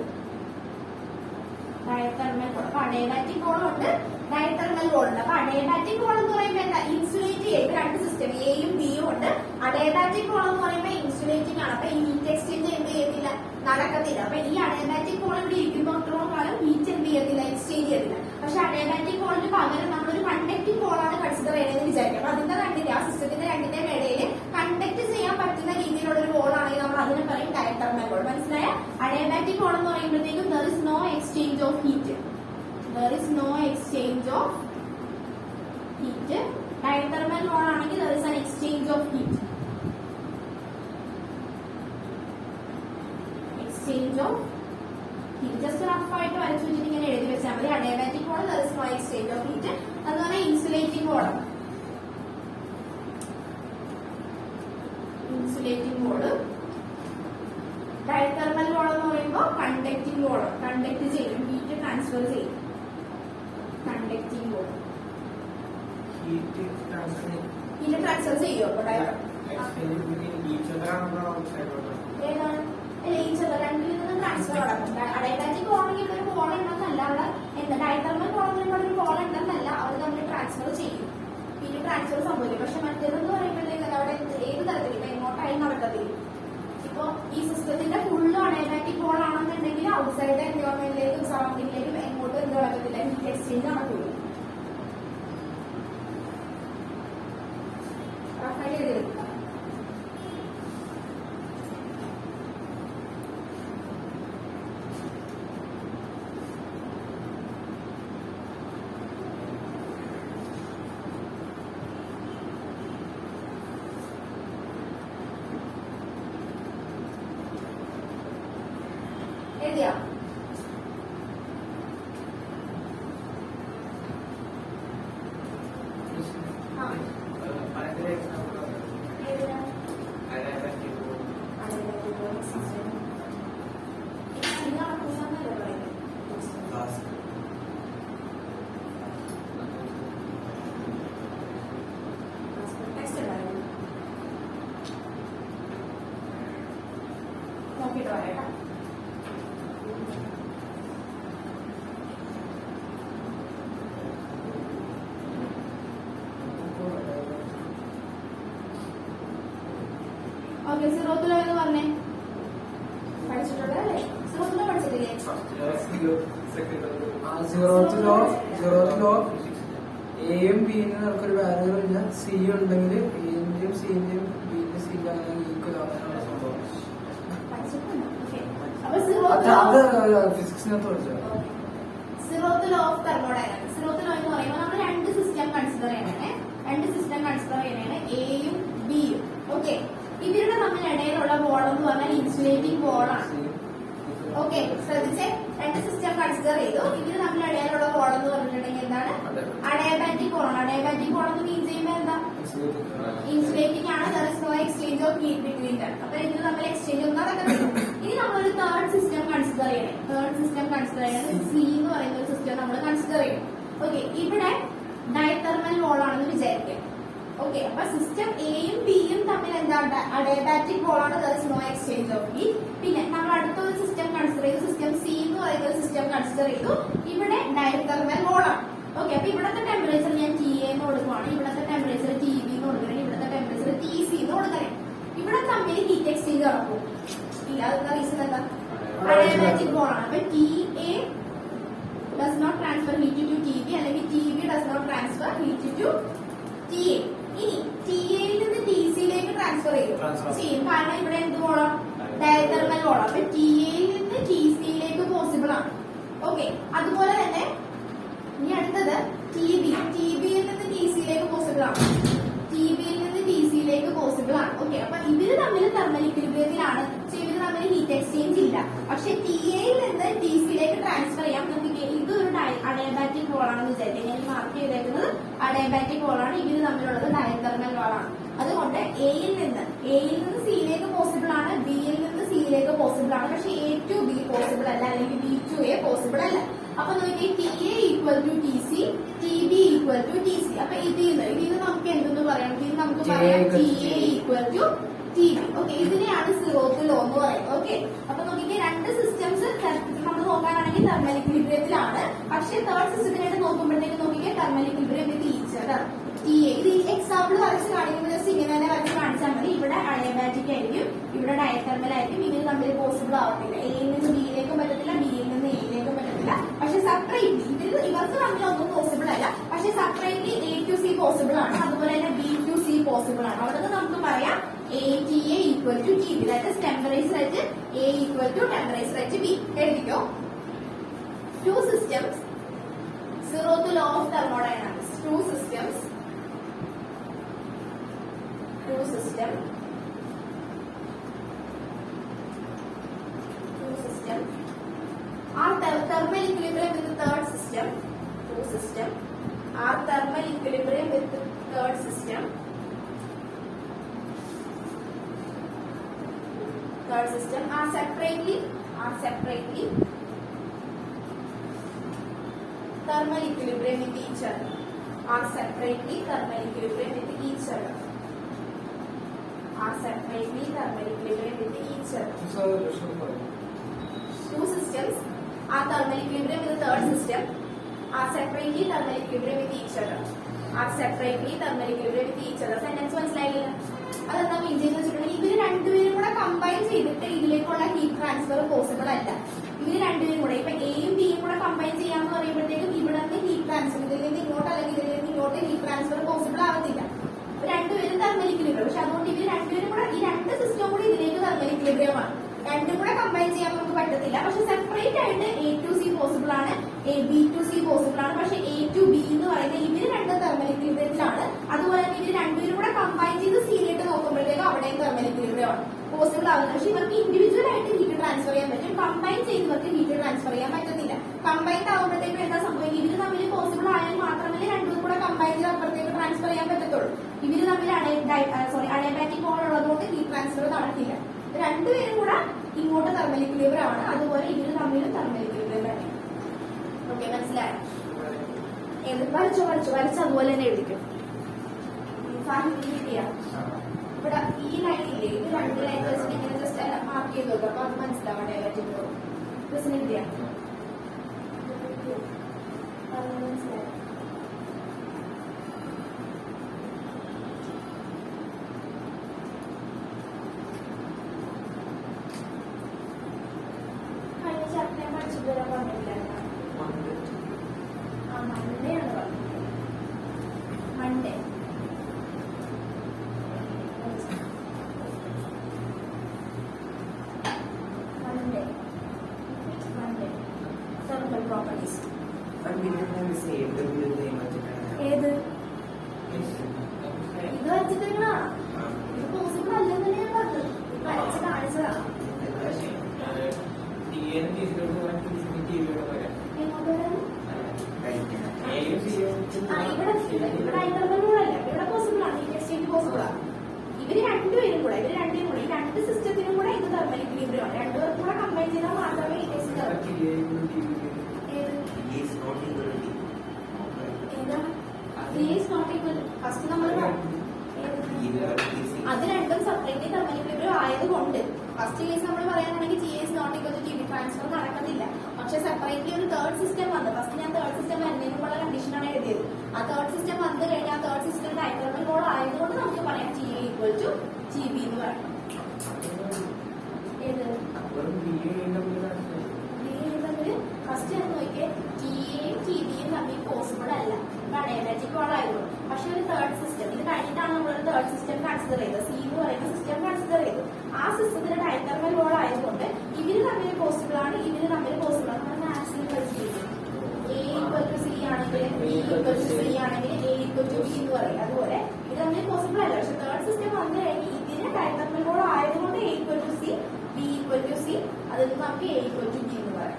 Diathermal wall. അപ്പൊ അഡയബാറ്റിക് വോൾ ഉണ്ട്, ഡയതെർമൽ വോൾ ഉണ്ട്. അപ്പൊ അഡയബാറ്റിക് വോൾ എന്ന് പറയുമ്പോൾ എന്താ, ഇൻസുലേറ്റ് ചെയ്ത് രണ്ട് സിസ്റ്റം എയും ബിയും ഉണ്ട്. അഡയബാറ്റിക് വോൾ എന്ന് പറയുമ്പോൾ ഇൻസുലേറ്റിംഗ് ആണ്. അപ്പൊ ഈ ഹീറ്റ് എക്സ്ചേഞ്ച് എന്ത് ചെയ്യത്തില്ല, നടക്കത്തില്ല. അപ്പൊ ഈ അഡയബാറ്റിക് വോൾ ഇവിടെ ഇരിക്കുമ്പോഴത്തോളം കാലം ഹീറ്റ് എന്ത് ചെയ്യത്തില്ല, എക്സ്ചേഞ്ച് ചെയ്യത്തില്ല. പക്ഷെ അഡയബാറ്റിക് വോളിന് പകരം നമ്മളൊരു കണ്ടക്ടിംഗ് വോളാണ് കൺസിഡർ ചെയ്യുന്നത് വിചാരിക്കുക. അപ്പൊ അതിന്റെ രണ്ടിന്റെ ആ സിസ്റ്റത്തിന്റെ രണ്ടിന്റെയും ഇടയിൽ കണ്ടക്ട് ചെയ്യാൻ പറ്റുന്ന രീതിയിലുള്ള ഒരു വോൾ ആണെങ്കിൽ നമ്മൾ അതിനെ പറയും ഡയതെർമൽ വോൾ. മനസ്സിലായ? അഡയബാറ്റിക് വോൾ എന്ന് പറയുമ്പോഴത്തേക്കും there is no exchange of heat. There is no exchange of heat. Diathermal wall ആണെങ്കിൽ there is an exchange of heat. Exchange of heat. Just rough ആയിട്ട് വരച്ചു വെച്ചിട്ട് ഇങ്ങനെ എഴുതി വെച്ചാൽ മതി. Adiabatic wall there is no exchange of heat. അതുപോലെ insulating wall. Insulating wall. Diathermal wall എന്ന് പറയുമ്പോൾ കണ്ടക്ടിംഗ് വോൾ. കണ്ടക്ട് ചെയ്യും, ഹീറ്റ് ട്രാൻസ്ഫർ ചെയ്യും. Conducting wall. ഹീറ്റ് ട്രാൻസ്ഫർ ചെയ്യും. അപ്പൊ ഏതാണ് രണ്ടിൽ നിന്ന് ട്രാൻസ്ഫർ നടക്കും. അഡയബാറ്റിക് വോളെങ്കിൽ ഇവിടെ ഒരു വോൾ ഉണ്ടെന്നല്ല, അവിടെ എന്താ ഡയതെർമൽ വോളെങ്കിൽ ഇവിടെ ഒരു വോൾ ഉണ്ടെന്നല്ല, അവർ തമ്മിൽ ട്രാൻസ്ഫർ ചെയ്യും, ഹീറ്റ് ട്രാൻസ്ഫർ സംഭവിക്കും. പക്ഷെ മറ്റേതെന്ന് പറയുമ്പോഴത്തേക്ക് അവിടെ ഏത് തരത്തിൽ ഇപ്പൊ എങ്ങോട്ടായി നടക്കത്തില്ല. ഇപ്പൊ ഈ സിസ്റ്റത്തിന്റെ ഫുള്ള് അഡയബാറ്റിക് വോൾ ആണെന്നുണ്ടെങ്കിൽ ഔട്ട്സൈഡ് എൻവയോൺമെന്റിലേക്കും സറൗണ്ടിങ്ങിലേക്കും എങ്ങോട്ടും എന്ത് നടക്കത്തില്ല, ഹീറ്റ് എക്സ്ചേഞ്ച് നടക്കില്ല. എഴുതിയാ? നോക്കിട്ട് പറയാം. ഓക്കെ, സീറോത്തിലോ എന്ന് പറഞ്ഞേ, പഠിച്ചിട്ടുള്ളതല്ലേ? സീറോത്തിലോ പഠിച്ചിട്ടില്ലേ? സീറോത്തിലോ എയും ബിയും നമുക്കൊരു വാല്യൂ ഇല്ല, സി ഉണ്ടെങ്കിൽ എന്റെയും സിന്റെയും ബിന്റെ സിന്റെ ഈക്വൽ ആകാനുള്ള സംഭവം. ഫിസിക്സിനകത്ത് പഠിച്ചോ? Zeroth law of thermodynamics. Zeroth law എന്ന് പറയുമ്പോൾ നമ്മൾ രണ്ട് സിസ്റ്റം കൺസിഡർ ചെയ്യണേ. രണ്ട് സിസ്റ്റം കൺസിഡർ ചെയ്യണേ, എയും ബിയും. ഓക്കെ, ഇവരുടെ തമ്മിൽ ഇടയിലുള്ള വോൾ എന്ന് പറഞ്ഞാൽ ഇൻസുലേറ്റിംഗ് വോളാണ്. ഓക്കെ, ശ്രദ്ധിച്ചേ. രണ്ട് സിസ്റ്റം കൺസിഡർ ചെയ്തു. ഇവര് തമ്മിൽ ഇടയിലുള്ള വോൾ എന്ന് പറഞ്ഞിട്ടുണ്ടെങ്കിൽ എന്താണ്? Adiabatic wall. അഡയബാറ്റിക് വോൾ എന്ന് മീൻ ചെയ്യുമ്പോൾ എന്താ? ഇൻസുലേറ്റിംഗ് ആണ്. there is no exchange of heat between them. അപ്പൊ ഇതിന് തമ്മിൽ എക്സ്ചേഞ്ച് ഒന്നും നടക്കത്തില്ല. ഇനി നമ്മളൊരു തേർഡ് സിസ്റ്റം കൺസിഡർ ചെയ്യണേ. തേർഡ് സിസ്റ്റം കൺസിഡർ ചെയ്യണത് സി എന്ന് പറയുന്ന ഒരു സിസ്റ്റം നമ്മൾ കൺസിഡർ ചെയ്യണം. ഓക്കെ, ഇവിടെ ഡയതെർമൽ വോൾ ആണെന്ന് വിചാരിക്കാം. ഓക്കെ, അപ്പൊ സിസ്റ്റം എയും ബിയും തമ്മിൽ എന്താ? അഡയബാറ്റിക് വോൾ ആണ്. there is no exchange of heat. പിന്നെ നമ്മൾ അടുത്തൊരു സിസ്റ്റം കൺസിഡർ ചെയ്തു, സിസ്റ്റം സി എന്ന് പറയുന്ന ഒരു സിസ്റ്റം കൺസിഡർ ചെയ്തു. ഇവിടെ ഡയതെർമൽ വോൾ ആണ്. ഓക്കെ, അപ്പൊ ഇവിടത്തെ ടെമ്പറേച്ചർ ഞാൻ ടി എ എന്ന് കൊടുക്കുവാണ്, ഇവിടത്തെ ടെമ്പറേച്ചർ ടി ബി എന്ന് കൊടുക്കണേ, ഇവിടത്തെ ടെമ്പറേച്ചർ ടി സി എന്ന് കൊടുക്കണേ. ഇവിടെ തമ്മിൽ ഹീറ്റ് എക്സ്ചേഞ്ച് നടക്കും ഇല്ല. അതിന്റെ റീസൺ എന്താ? അഡയബാറ്റിക് വോൾ ആണ്. അപ്പൊ T A does not transfer heat to TB, അല്ലെങ്കിൽ TB does not transfer heat to TA. ഇനി ടിഎയിൽ നിന്ന് ടിസിയിലേക്ക് ട്രാൻസ്ഫർ ചെയ്യും. കാരണം ഇവിടെ എന്ത് വോളാം? ഡയതെർമൽ വോളാം. അപ്പൊ ടിഎയിൽ നിന്ന് ടിസിയിലേക്ക് പോസിബിൾ ആണ്. ഓക്കെ, അതുപോലെ തന്നെ ഇനി അടുത്തത് ടിബി. ടിബിയിൽ നിന്ന് ടിസിയിലേക്ക് പോസിബിൾ ആണ്. ടിബിയിൽ നിന്ന് ടിസിയിലേക്ക് പോസിബിൾ ആണ്. ഓക്കെ, അപ്പൊ ഇവര് തമ്മിൽ തെർമൽ ഇക്വിലിബ്രിയത്തിലാണ്. ഇവര് തമ്മിൽ ഹീറ്റ് എക്സ്ചേഞ്ച് ഇല്ല. പക്ഷെ ടിഎയിൽ നിന്ന് ടിസിയിലേക്ക് ട്രാൻസ്ഫർ ചെയ്യാം. നമുക്ക് ഇതൊരു അഡയബാറ്റിക് വോൾ ആണെന്ന് വിചാരിക്കാം. ഞാൻ മാർക്ക് ചെയ്തേക്കുന്നത് അഡയബാറ്റിക് വോൾ ആണ്. ഇവര് തമ്മിലുള്ളത് ഡയതെർമൽ വോൾ ആണ്. അതുകൊണ്ട് എയിൽ നിന്ന് സിയിലേക്ക് പോസിബിൾ ആണ്, ബിയിൽ നിന്ന് സിയിലേക്ക് പോസിബിൾ ആണ്. പക്ഷെ എ ടു ബി പോസിബിൾ അല്ല, അല്ലെങ്കിൽ ബി ടു എ പോസിബിൾ അല്ല. അപ്പൊ നോക്കി T A equal to T C, T B equal to T C. അപ്പൊ ഇതിന്ന് നമുക്ക് എന്തെന്ന് പറയാം? ഇത് നമുക്ക് പറയാം T A equal to T B. Okay, ഇതിനെയാണ് സീറോത്ത് ലോ എന്ന് പറയുന്നത്. ഓക്കെ, അപ്പൊ നോക്കിക്കേ രണ്ട് സിസ്റ്റംസ് നമ്മൾ നോക്കാനാണെങ്കിൽ തെർമൽ ഇക്വിലിബ്രിയത്തിലാണ്. പക്ഷെ തേർഡ് സിസ്റ്റത്തിനായിട്ട് നോക്കുമ്പോഴത്തേക്ക് നോക്കിക്കേ thermal equilibrium with each other T A. ഇത് എക്സാമ്പിൾ വരച്ച് കാണിക്കുമ്പോൾ ജസ്റ്റ് ഇങ്ങനെ തന്നെ വരച്ച് കാണിച്ചാൽ മതി. ഇവിടെ അഡിയാബാറ്റിക് ആയിരിക്കും, ഇവിടെ ഡയതെർമൽ ആയിരിക്കും. ഇവര് തമ്മിൽ പോസിബിൾ ആവത്തില്ല. എയിൽ നിന്ന് ബിയിലേക്കും പറ്റത്തില്ല, ബിയിൽ നിന്ന് എയിലേക്കും പറ്റത്തില്ല. പക്ഷെ സെപ്പറേറ്റ്ലി ഇവർക്ക് തമ്മിൽ ഒന്നും പോസിബിൾ അല്ല. പക്ഷെ separately A to C possible ആണ്, അതുപോലെ തന്നെ ബി ടു സി പോസിബിൾ ആണ്. അവിടെ നമുക്ക് പറയാം A T A equal to T B. That is temperature at A equal to temperature at B. എഴുതിക്കോ. Two systems, zeroth law of thermodynamics. Two systems are thermal equilibrium with the third system. Two system are thermal equilibrium with the third system. Third system are separately thermal equilibrium with each other. Are separately thermal equilibrium with each other. Are separately thermal equilibrium with each other. Two systems are thermal equilibrium with the third system. Are separately thermal equilibrium with each other. Are separately thermal equilibrium with each other. Sentence മനസ്സിലായില്ല? അതെന്താ മീൻ ചെയ്യുന്നത് വെച്ചിട്ടുണ്ടെങ്കിൽ ഇവര് രണ്ടുപേരും കൂടെ കമ്പൈൻ ചെയ്തിട്ട് ഇതിലേക്കുള്ള ഹീറ്റ് ട്രാൻസ്ഫർ പോസിബിൾ അല്ല. ഇവര് രണ്ടുപേരും കൂടെ ഇപ്പൊ എയും ബിയും കൂടെ കമ്പൈൻ ചെയ്യാന്ന് പറയുമ്പോഴത്തേക്കും ഇവിടെ നിന്ന് ഹീറ്റ് ട്രാൻസ്ഫർ ഇതിൽ നിന്ന് ഇങ്ങോട്ട് അല്ലെങ്കിൽ ഇതിൽ നിന്ന് ഇങ്ങോട്ട് ഹീറ്റ് ട്രാൻസ്ഫർ പോസിബിൾ ആവത്തില്ല. രണ്ടുപേരും തെർമൽ ഇക്വിലിബ്രിയം. പക്ഷെ അതുകൊണ്ട് ഇവര് രണ്ടുപേരും കൂടെ ഈ രണ്ട് സിസ്റ്റവും കൂടി ഇതിലേക്ക് തെർമൽ ഇക്വിലിബ്രിയമാണ്. രണ്ടും കൂടെ കമ്പൈൻ ചെയ്യാൻ നമുക്ക് പറ്റത്തില്ല. പക്ഷെ സെപ്പറേറ്റ് ആയിട്ട് എ ടു സി പോസിബിൾ ആണ്, ബി ടു സി പോസിബിൾ ആണ്. പക്ഷെ എ ടു ബി എന്ന് പറയുന്നത് ഇവര് രണ്ടും തെർമൽ ഇക്വിലിബ്രിയത്തിലാണ്. അതുപോലെ തന്നെ ഇവര് രണ്ടുപേരും കൂടെ കമ്പൈൻ ചെയ്ത് സീരിയട്ട് നോക്കുമ്പോഴത്തേക്കും അവിടെയും തെർമൽ ഇക്വിലിബ്രിയം ആണ് പോസിബിൾ ആവുന്നത്. പക്ഷെ ഇവർക്ക് ഇൻഡിവിജ്വൽ ആയിട്ട് ഹീറ്റ് ട്രാൻസ്ഫർ ചെയ്യാൻ പറ്റും, കമ്പൈൻ ചെയ്തവർക്ക് ഹീറ്റ് ട്രാൻസ്ഫർ ചെയ്യാൻ പറ്റത്തില്ല. കമ്പൈൻഡ് ആവുമ്പോഴത്തേക്കും എന്താ സംഭവിക്കും? ഇവര് തമ്മിൽ പോസിബിൾ ആയാൽ മാത്രമേ രണ്ടും കൂടെ കമ്പൈൻ ചെയ്ത് അപ്പുറത്തേക്ക് ട്രാൻസ്ഫർ ചെയ്യാൻ പറ്റത്തുള്ളൂ. ഇവര് തമ്മിൽ അഡിയാബാറ്റിക് ബോണ്ട് ഉള്ളതുകൊണ്ട് ഹീറ്റ് ട്രാൻസ്ഫർ നടക്കില്ല. രണ്ടുപേരും കൂടെ ഇങ്ങോട്ട് തെർമൽ ഇക്വിലിബ്രിയം ആണ്, അതുപോലെ ഇവര് തമ്മിലും തെർമൽ ഇക്വിലിബ്രിയം തന്നെ. ഓക്കെ, മനസ്സിലായോ? വരച്ച് അതുപോലെ തന്നെ എഴുതിക്കും. ഇവിടെ ഈ ലൈൻ ഇല്ലേ, ഇത് രണ്ട് ലൈൻ വെച്ചിട്ട് ഇങ്ങനെ ജസ്റ്റ് മാർക്ക് ചെയ്ത് നോക്കുക. അപ്പൊ അത് മനസ്സിലാവാൻ പറ്റുമോ? മനസ്സിലായോ? Monday thermal properties. ഏത് ഇത് വരച്ചിട്ടാ? ഇത് പോസിബിൾ അല്ലെന്ന് ഞാൻ പറഞ്ഞത്. വരച്ച് കാണിച്ചതാ. ഇവിടെ ഇവിടെ പോസിബിൾ ആണ്, പോസിബിൾ ആണ്. ഇവര് രണ്ടുപേരും കൂടെ ഈ രണ്ട് സിസ്റ്റത്തിനും കൂടെ ഇത് തെർമൽ ഇക്വിലിബ്രിയം ആണ്. രണ്ടുപേർക്കും കൂടെ കമ്പൈൻ ചെയ്താൽ മാത്രമേ ഫസ്റ്റ് നമ്മൾ അത് രണ്ടും സെപ്പറേറ്റ്ലി തെർമൽ ഇക്വിലിബ്രിയം ആയതുകൊണ്ട് ഫസ്റ്റ് കേസ് നമ്മൾ പറയാനാണെങ്കിൽ T S not equal to T B transfer നടക്കത്തില്ല. പക്ഷെ സെപ്പറേറ്റ്ലി ഒരു തേർഡ് സിസ്റ്റം വന്നു. ഫസ്റ്റ് ഞാൻ തേർഡ് സിസ്റ്റം വരുന്നതിനുള്ള കണ്ടീഷനാണ് എഴുതിയത്. ആ തേർഡ് സിസ്റ്റം വന്നു കഴിഞ്ഞാൽ ആ തേർഡ് സിസ്റ്റം ഡയതെർമൽ ബോണ്ട് ആയതുകൊണ്ട് നമുക്ക് പറയാം T A equal to T B എന്ന് പറയാം. ഏത് ഫസ്റ്റ് ഞാൻ നോക്കിയേ, ടി എയും ടി ബിയും തമ്മിൽ പോസിബിൾ അല്ല, അഡിയാബാറ്റിക് ബോണ്ട് ആയതുകൊണ്ട്. പക്ഷെ ഒരു തേർഡ് സിസ്റ്റം ഇത് കഴിഞ്ഞിട്ടാണ് നമ്മളൊരു തേർഡ് സിസ്റ്റം കൺസിഡർ ചെയ്തത്, സി എന്ന് പറയുന്ന സിസ്റ്റം കൺസിഡർ ചെയ്തു. ആ സിസ്റ്റത്തിന് ഡയതെർമൽ ബോണ്ട് ആയതുകൊണ്ട് ഇവര് തമ്മിൽ പോസിബിൾ ആണ്, ഇവര് തമ്മിൽ പോസിബിൾ ആണ്. നമ്മൾ മാത്സിൽ പഠിച്ചിരിക്കും എ ഈക്വൽ ടു സി ആണെങ്കിൽ ബി ഈക്വൽ ടു സി ആണെങ്കിൽ എ ഈക്വൽ ടു ബി എന്ന് പറയും. അതുപോലെ ഇത് തമ്മിൽ പോസിബിൾ അല്ല. പക്ഷെ തേർഡ് സിസ്റ്റം വന്നു കഴിഞ്ഞാൽ ഇതിന് ഡയതെർമൽ ബോണ്ട് ആയതുകൊണ്ട് A equal to C, B equal to C, അതിൽ നിന്ന് നമുക്ക് എ ഈക്വൽ ടു ബി എന്ന് പറയാം.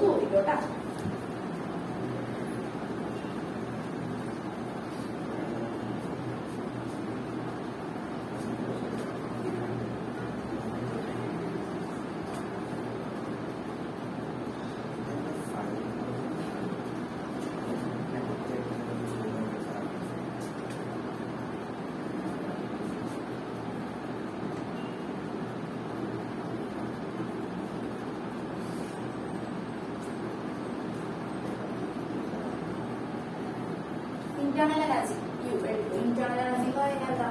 ചോദിക്കോട്ടാ. ഇന്റേണൽ എനർജി ഇന്റേണൽ എനർജി എന്ന് പറയുന്നത് എന്താ?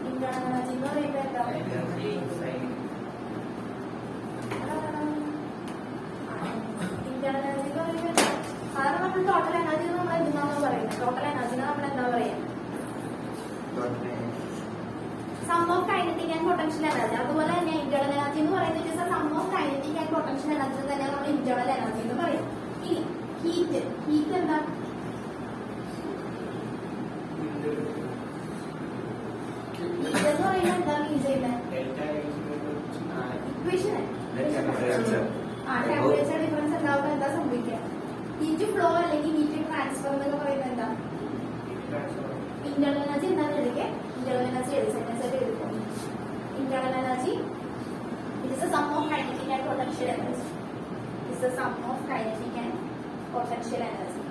ഇന്റേണൽ എനർജി എന്ന് പറയുന്നത് എന്താ? ഇന്റേണൽ എനർജി എന്ന് പറയുന്നത് സാധാരണ നമ്മൾ ടോട്ടൽ എനർജി നമ്മൾ എന്താണെന്ന് പറയുന്നത്? ടോട്ടൽ എനർജിനെ നമ്മൾ എന്താ പറയാ? Sum of kinetic and potential energy. അതുപോലെ തന്നെ ഇന്റേണൽ എനർജി എന്ന് പറയുന്നത് sum of kinetic and potential energy തന്നെ നമ്മൾ ഇന്റേണൽ എനർജി എന്ന് പറയും. ഇനി ഹീറ്റ് എന്താ? ഹീറ്റ് എന്ന് പറയുന്നത് എന്താ മീൻ ചെയ്യുന്നത്? ഇക്വേഷൻ ടെമ്പറേച്ചർ ഡിഫറൻസ് ഉണ്ടാവുമ്പോൾ എന്താ സംഭവിക്കുക? ഹീറ്റ് ഫ്ലോ അല്ലെങ്കിൽ ഹീറ്റ് ട്രാൻസ്ഫർ എന്നൊക്കെ പറയുന്നത് എന്താ? ഇന്റേണൽ എനർജി എന്താണെന്ന് എടുക്കുക. ഇന്റേണൽ എനർജി സെക്കൻഡ്സ് ആയിട്ട് എടുക്കും. Internal energy it is a sum of kinetic and potential energy. It is a sum of kinetic and potential energy.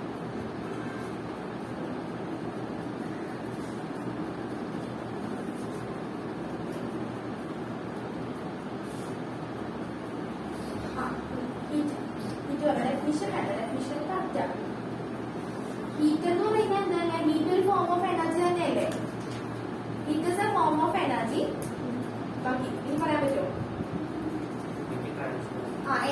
Definition correct ആണ്. ഹീറ്റ് എന്ന് പറയുന്നത് എന്താണ്? ഹീറ്റ് ഒരു ഫോം ഓഫ് എനർജി തന്നെയല്ലേ? Heat is a form of energy. ഇനി പറയാൻ പറ്റുമോ?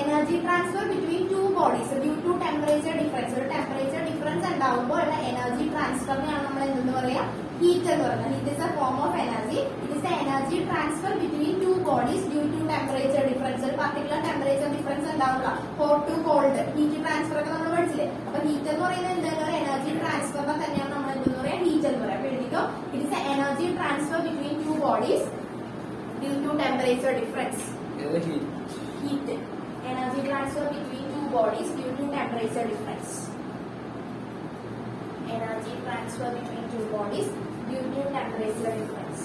Energy transfer between two bodies due to temperature difference. ഒരു ടെമ്പറേച്ചർ ഡിഫറൻസ് ഉണ്ടാവുമ്പോൾ ഉള്ള എനർജി ട്രാൻസ്ഫറിനെയാണ് നമ്മൾ എന്തെന്ന് പറയാ? ഹീറ്റ് എന്ന് പറയുന്നത്. Heat is a form of energy. It is a energy transfer between two bodies due to temperature difference. ഒരു പർട്ടിക്കുലർ ടെമ്പറേച്ചർ ഡിഫറൻസ് ഉണ്ടാവില്ല. Hot to cold heat transfer ഒക്കെ നമ്മൾ പഠിച്ചില്ലേ? അപ്പൊ ഹീറ്റ് എന്ന് പറയുന്നത് എന്താണ്? ഒരു എനർജി ട്രാൻസ്ഫറിനെ തന്നെയാണ് നമ്മൾ എന്തെന്ന് പറയാ? ഹീറ്റ് എന്ന് പറയാം. അപ്പൊ എഴുതിക്കോ, it is a energy transfer between two bodies due to temperature difference. Heat. Energy transfer between two bodies due to temperature difference. Energy transfer between two bodies due to temperature difference.